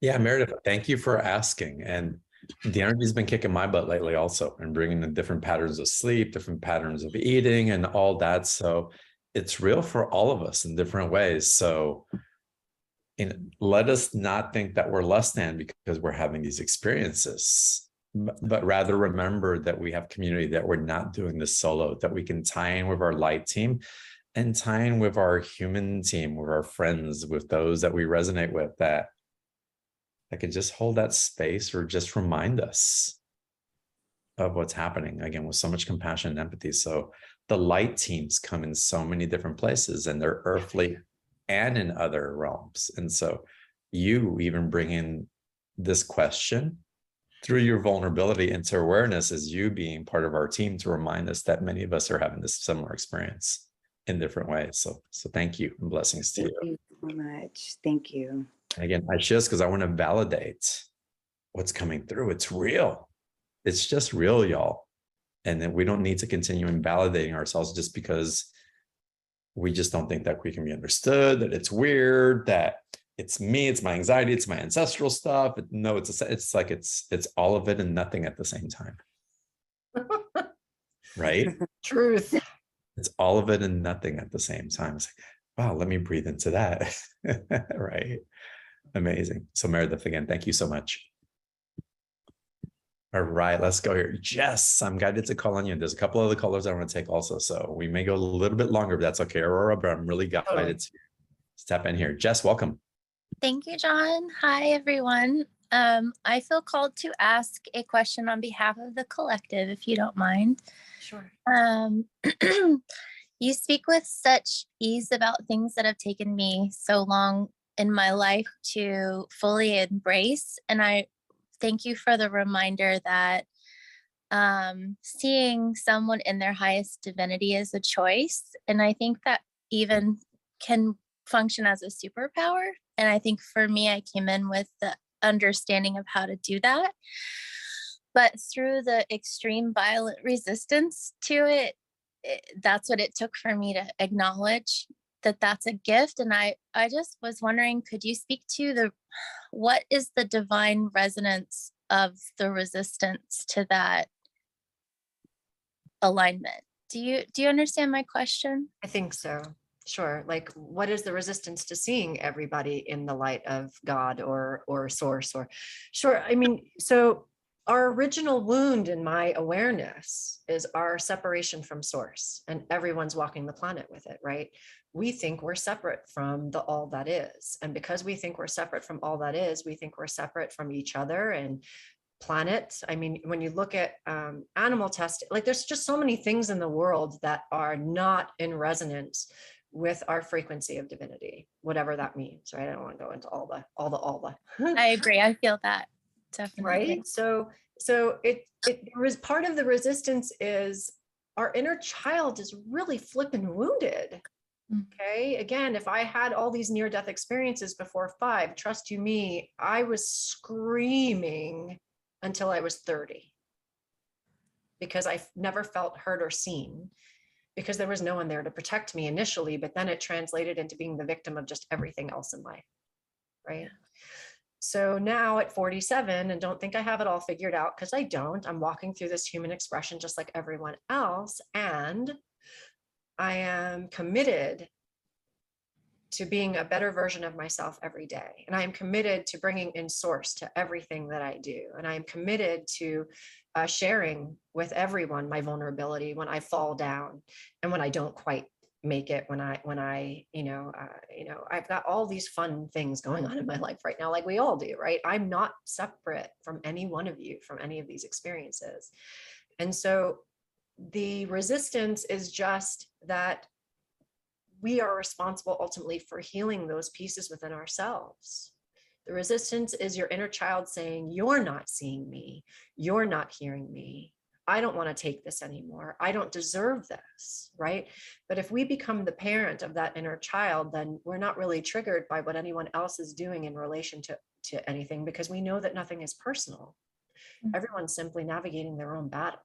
Yeah, Meredith, thank you for asking. And the energy's been kicking my butt lately also, and bringing in different patterns of sleep, different patterns of eating and all that. So it's real for all of us in different ways. So let us not think that we're less than because we're having these experiences, but rather remember that we have community, that we're not doing this solo, that we can tie in with our light team and tie in with our human team, with our friends, with those that we resonate with, that can just hold that space or just remind us of what's happening, again, with so much compassion and empathy. So the light teams come in so many different places, and they're earthly and in other realms. And so you even bring in this question through your vulnerability into awareness as you being part of our team to remind us that many of us are having this similar experience in different ways. So thank you and blessings to you. Thank you so much. Thank you. And again, I just, because I want to validate what's coming through. It's real. It's just real, y'all. And then we don't need to continue invalidating ourselves just because we just don't think that we can be understood, that it's weird, that it's me, it's my anxiety, it's my ancestral stuff. No, it's like it's all of it and nothing at the same time. Right? Truth. It's all of it and nothing at the same time. It's like, wow, let me breathe into that. Right? Amazing. So Meredith, again, thank you so much. All right, let's go here. Jess, I'm guided to call on you. There's a couple other callers I want to take also. So we may go a little bit longer, but that's okay, Aurora, but I'm really guided to step in here. Jess, welcome. Thank you, John. Hi, everyone. I feel called to ask a question on behalf of the collective, if you don't mind. Sure. You speak with such ease about things that have taken me so long in my life to fully embrace. And I thank you for the reminder that seeing someone in their highest divinity is a choice. And I think that even can function as a superpower. And I think for me, I came in with the understanding of how to do that. But through the extreme violent resistance to it, that's what it took for me to acknowledge that that's a gift. And I just was wondering, could you speak to what is the divine resonance of the resistance to that alignment? Do you understand my question? I think so. Sure. Like, what is the resistance to seeing everybody in the light of God or source? Or sure. I mean, so our original wound in my awareness is our separation from source, and everyone's walking the planet with it, right? We think we're separate from the all that is. And because we think we're separate from all that is, we think we're separate from each other and planet. I mean, when you look at animal testing, like there's just so many things in the world that are not in resonance with our frequency of divinity, whatever that means, right? I don't want to go into all the. I agree. I feel that definitely. Right. So it was part of the resistance is our inner child is really flipping wounded. Okay. Again, if I had all these near-death experiences before 5, trust you me, I was screaming until I was 30 because I never felt heard or seen, because there was no one there to protect me initially, but then it translated into being the victim of just everything else in life. Right. So now at 47, and don't think I have it all figured out, because I don't, I'm walking through this human expression just like everyone else. And I am committed to being a better version of myself every day. And I am committed to bringing in source to everything that I do. And I am committed to sharing with everyone my vulnerability when I fall down and when I don't quite make it, when I, I've got all these fun things going on in my life right now, like we all do, right? I'm not separate from any one of you, from any of these experiences. And so the resistance is just that we are responsible ultimately for healing those pieces within ourselves. The resistance is your inner child saying, you're not seeing me, you're not hearing me, I don't want to take this anymore, I don't deserve this, right? But if we become the parent of that inner child, then we're not really triggered by what anyone else is doing in relation to anything, because we know that nothing is personal. Everyone's simply navigating their own battle.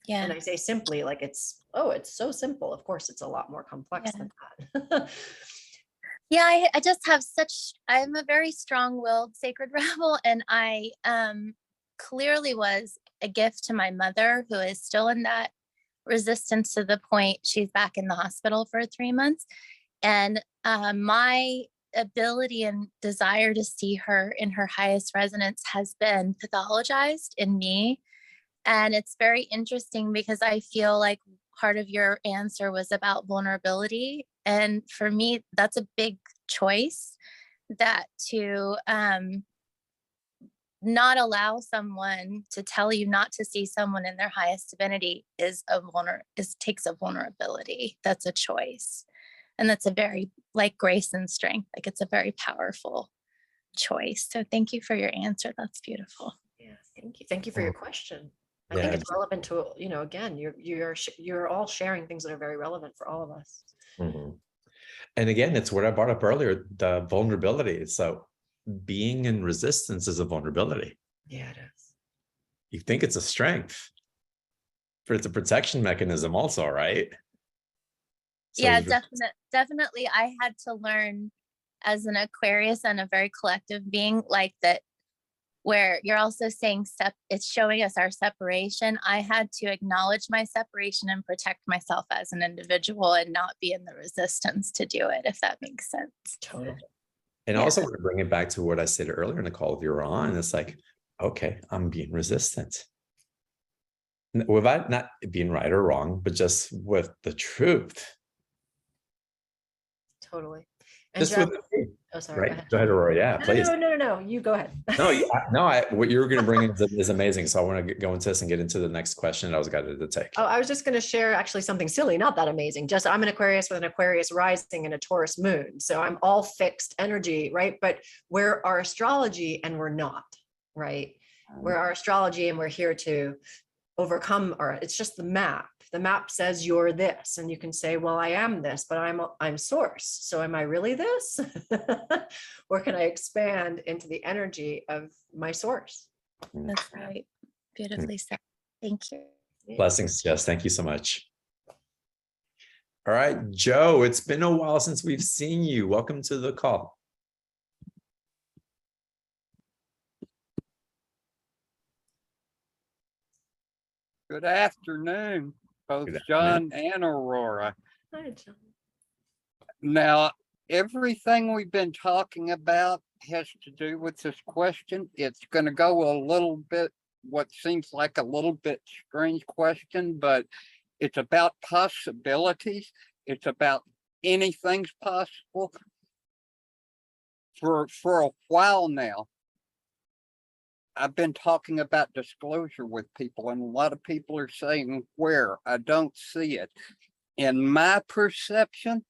Yeah. And I say simply, like it's so simple. Of course, it's a lot more complex than that. Yeah, I just have I'm a very strong-willed sacred rebel, and I clearly was a gift to my mother, who is still in that resistance to the point she's back in the hospital for 3 months. And my ability and desire to see her in her highest resonance has been pathologized in me. And it's very interesting because I feel like part of your answer was about vulnerability. And for me, that's a big choice, that to not allow someone to tell you not to see someone in their highest divinity takes a vulnerability. That's a choice. And that's a very, like grace and strength, like it's a very powerful choice. So thank you for your answer. That's beautiful. Yeah, thank you. Thank you for your question. I Yeah. think it's relevant to, again, you're all sharing things that are very relevant for all of us. Mhm. And again, it's what I brought up earlier, the vulnerability. So being in resistance is a vulnerability. Yeah, it is. You think it's a strength, but it's a protection mechanism also, right? So Yeah, definitely. I had to learn as an Aquarius and a very collective being like that, where you're also saying it's showing us our separation. I had to acknowledge my separation and protect myself as an individual and not be in the resistance to do it, if that makes sense. Totally. And Yeah. also want to bring it back to what I said earlier in the call, if you're on, it's like, okay, I'm being resistant. Without not being right or wrong, but just with the truth. Totally. And Just Jeff, with oh, sorry. right. Go ahead. Go ahead, Aurora. Yeah, please. No. You go ahead. No, what you're going to bring in is amazing. So I want to go into this and get into the next question I was guided to take. Oh, I was just going to share actually something silly, not that amazing. Just I'm an Aquarius with an Aquarius rising and a Taurus moon. So I'm all fixed energy, right? But we're our astrology and we're not, right? We're our astrology and we're here to overcome, or it's just the map. The map says you're this, and you can say, well, I am this, but I'm source. So am I really this? Or can I expand into the energy of my source? That's right. Beautifully said. Thank you. Blessings, Jess. Thank you so much. All right, Joe, it's been a while since we've seen you. Welcome to the call. Good afternoon, both Good John and Aurora. Hi, John. Now, everything we've been talking about has to do with this question. It's going to go a little bit, what seems like a little bit strange question, but it's about possibilities. It's about anything's possible. For a while now, I've been talking about disclosure with people, and a lot of people are saying, where? I don't see it. In my perception,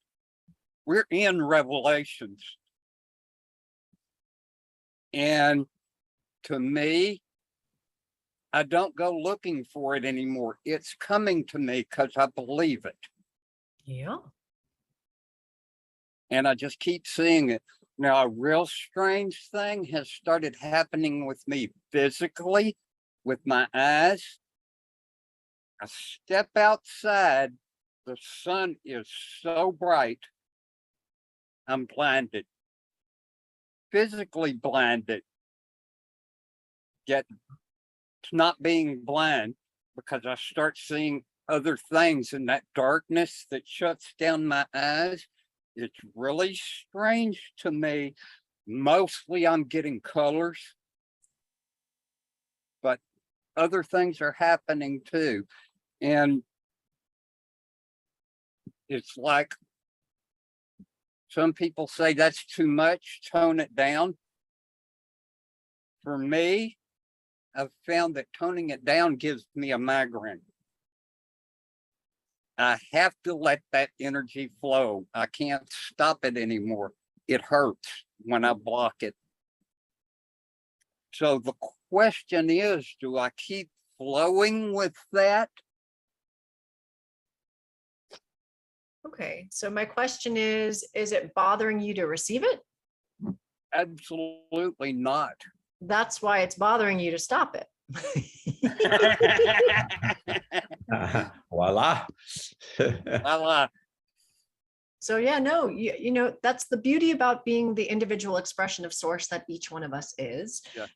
we're in Revelations. And to me, I don't go looking for it anymore. It's coming to me because I believe it. Yeah. And I just keep seeing it. Now, a real strange thing has started happening with me physically, with my eyes. I step outside, the sun is so bright, I'm blinded, physically blinded, yet it's not being blind because I start seeing other things, and that darkness that shuts down my eyes It's really strange to me. Mostly I'm getting colors, but other things are happening too. And it's like some people say that's too much, tone it down. For me, I've found that toning it down gives me a migraine. I have to let that energy flow. I can't stop it anymore. It hurts when I block it. So the question is, do I keep flowing with that? Okay, so my question is it bothering you to receive it? Absolutely not. That's why it's bothering you to stop it. Voila. Well, So yeah, no, you know, that's the beauty about being the individual expression of source that each one of us is. Yeah.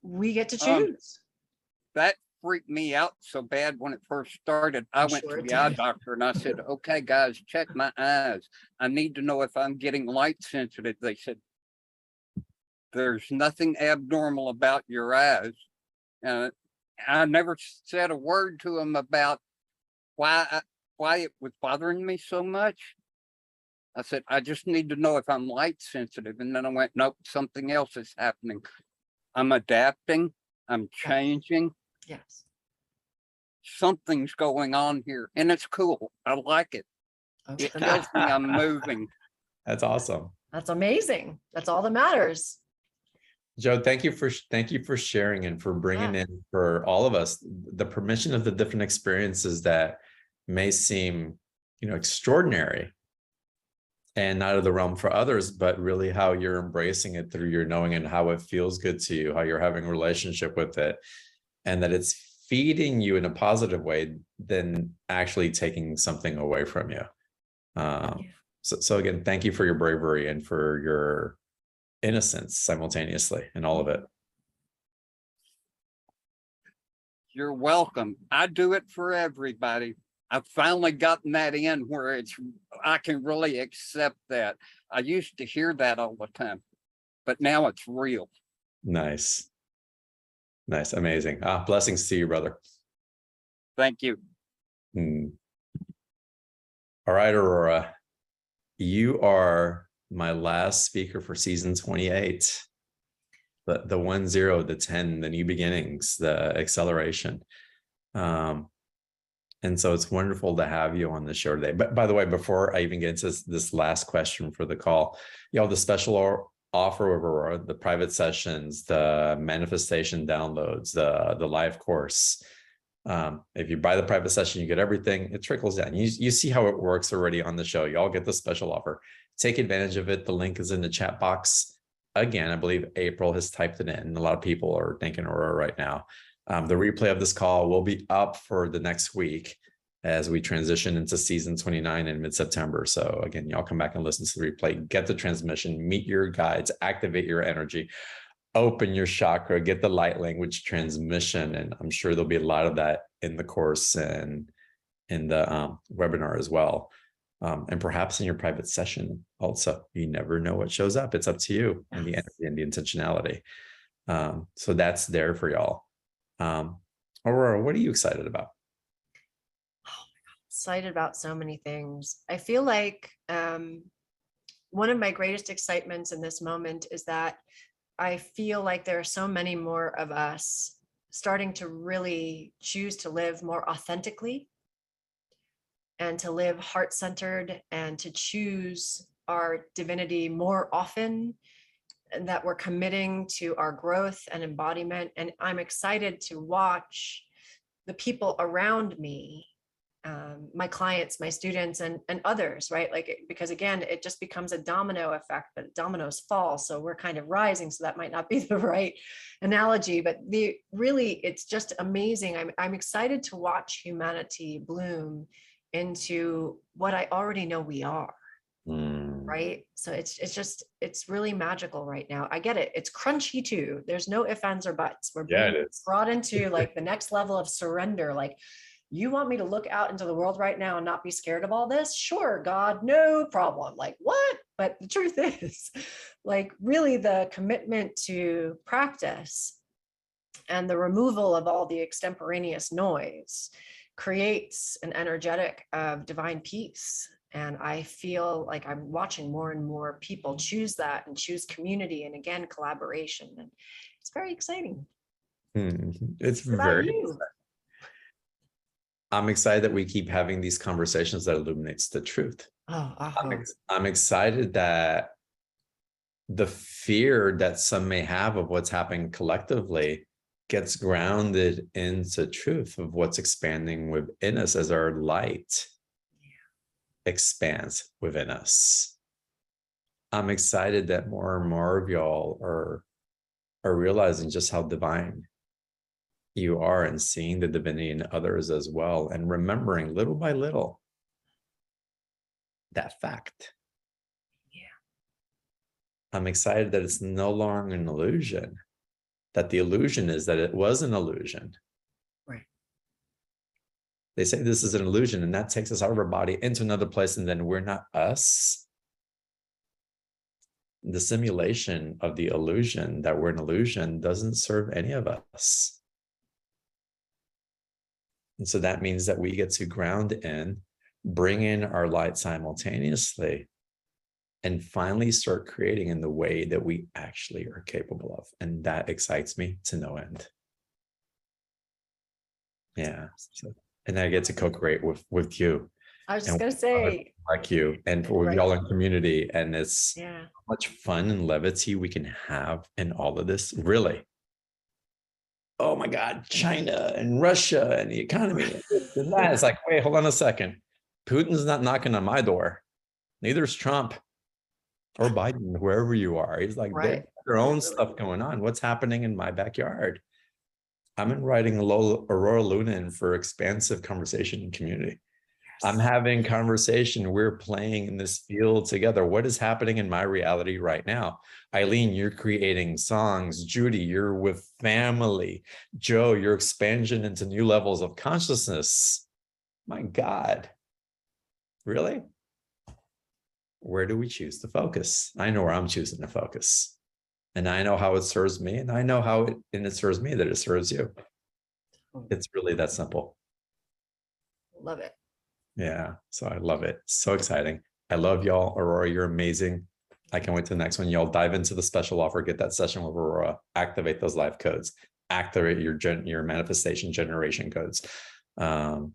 We get to Um, choose. that freaked me out so bad when it first started. I I'm went sure to it the eye did. doctor and I said, okay, guys, check my eyes. I need to know if I'm getting light sensitive. They said, there's nothing abnormal about your eyes. I never said a word to him about why it was bothering me so much. I said, I just need to know if I'm light sensitive. And then I went, nope, something else is happening. I'm adapting. I'm changing. Yes. Something's going on here. And it's cool. I like it. Okay, It tells me I'm moving. That's awesome. that's amazing. That's all that matters. Joe, thank you for sharing and for bringing Yeah. in for all of us the permission of the different experiences that may seem, extraordinary and out of the realm for others, but really how you're embracing it through your knowing and how it feels good to you, how you're having a relationship with it, and that it's feeding you in a positive way than actually taking something away from you. So again, thank you for your bravery and for your innocence simultaneously in all of it. You're welcome. I do it for everybody. I've finally gotten that in where I can really accept that. I used to hear that all the time, but now it's real. Nice. Amazing. Blessings to you, brother. Thank you. All right, Aurora, you are my last speaker for season 28. The 1, 0, the 10, the new beginnings, the acceleration. And so it's wonderful to have you on the show today. But by the way, before I even get into this last question for the call, the special offer of Aurora, the private sessions, the manifestation downloads, the live course. If you buy the private session, you get everything. It trickles down. You see how it works already on the show. You all get the special offer. Take advantage of it. The link is in the chat box. Again, I believe April has typed it in. A lot of people are thanking Aurora right now. The replay of this call will be up for the next week as we transition into season 29 in mid-September. So again, y'all come back and listen to the replay, get the transmission, meet your guides, activate your energy, open your chakra, get the light language transmission. And I'm sure there'll be a lot of that in the course and in the webinar as well. And perhaps in your private session also. You never know what shows up. It's up to you and the energy and the intentionality. So that's there for y'all. Aurora, what are you excited about? Excited about so many things. I feel like one of my greatest excitements in this moment is that I feel like there are so many more of us starting to really choose to live more authentically and to live heart-centered and to choose our divinity more often, and that we're committing to our growth and embodiment. And I'm excited to watch the people around me, my clients, my students, and others, right? Because again, it just becomes a domino effect, but dominoes fall. So we're kind of rising. So that might not be the right analogy, but it's just amazing. I'm excited to watch humanity bloom into what I already know we are. Right. So it's really magical right now. I get it. It's crunchy too. There's no ifs, ands, or buts. We're being brought into like the next level of surrender. Like, You want me to look out into the world right now and not be scared of all this? Sure, God, no problem. Like, what? But the truth is, like, really the commitment to practice and the removal of all the extemporaneous noise creates an energetic of divine peace. And I feel like I'm watching more and more people choose that and choose community and, again, collaboration. And it's very exciting. It's What about very you? I'm excited that we keep having these conversations that illuminates the truth. Oh, I'm excited that the fear that some may have of what's happening collectively gets grounded into truth of what's expanding within us as our light expands within us. I'm excited that more and more of y'all are realizing just how divine you are and seeing the divinity in others as well, and remembering little by little that fact. I'm excited that it's no longer an illusion, that the illusion is that it was an illusion. Right. They say this is an illusion, and that takes us out of our body into another place, and then we're not us. The simulation of the illusion that we're an illusion doesn't serve any of us. And so that means that we get to ground in, bring in our light simultaneously, and finally start creating in the way that we actually are capable of. And that excites me to no end. Yeah. So, and I get to co-create with you. I was just and gonna say, like you and with Right. y'all in community. And it's yeah, how much fun and levity we can have in all of this. Really. Oh my God, China and Russia and the economy. And that. It's like, wait, hold on a second. Putin's not knocking on my door. Neither is Trump or Biden, wherever you are. He's like, they Right. have their own stuff going on. What's happening in my backyard? I'm inviting Aurora Luna in for expansive conversation and community. I'm having conversation. We're playing in this field together. What is happening in my reality right now? Eileen, you're creating songs. Judy, you're with family. Joe, your expansion into new levels of consciousness. My God. Really? Where do we choose to focus? I know where I'm choosing to focus. And I know how it serves me. And I know how it serves me that it serves you. It's really that simple. love it. Yeah, so I love it. So exciting. I love y'all. Aurora, you're amazing. I can't wait to the next one. Y'all dive into the special offer, get that session with Aurora, activate those life codes, activate your manifestation generation codes, and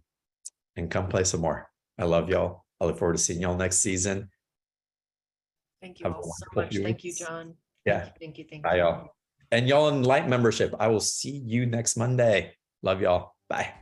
come play some more. I love y'all. I look forward to seeing y'all next season. Thank you Have a all so wonderful much. few Thank you, weeks. John. Yeah. Thank you. Bye, y'all. And y'all in Light membership, I will see you next Monday. Love y'all. Bye.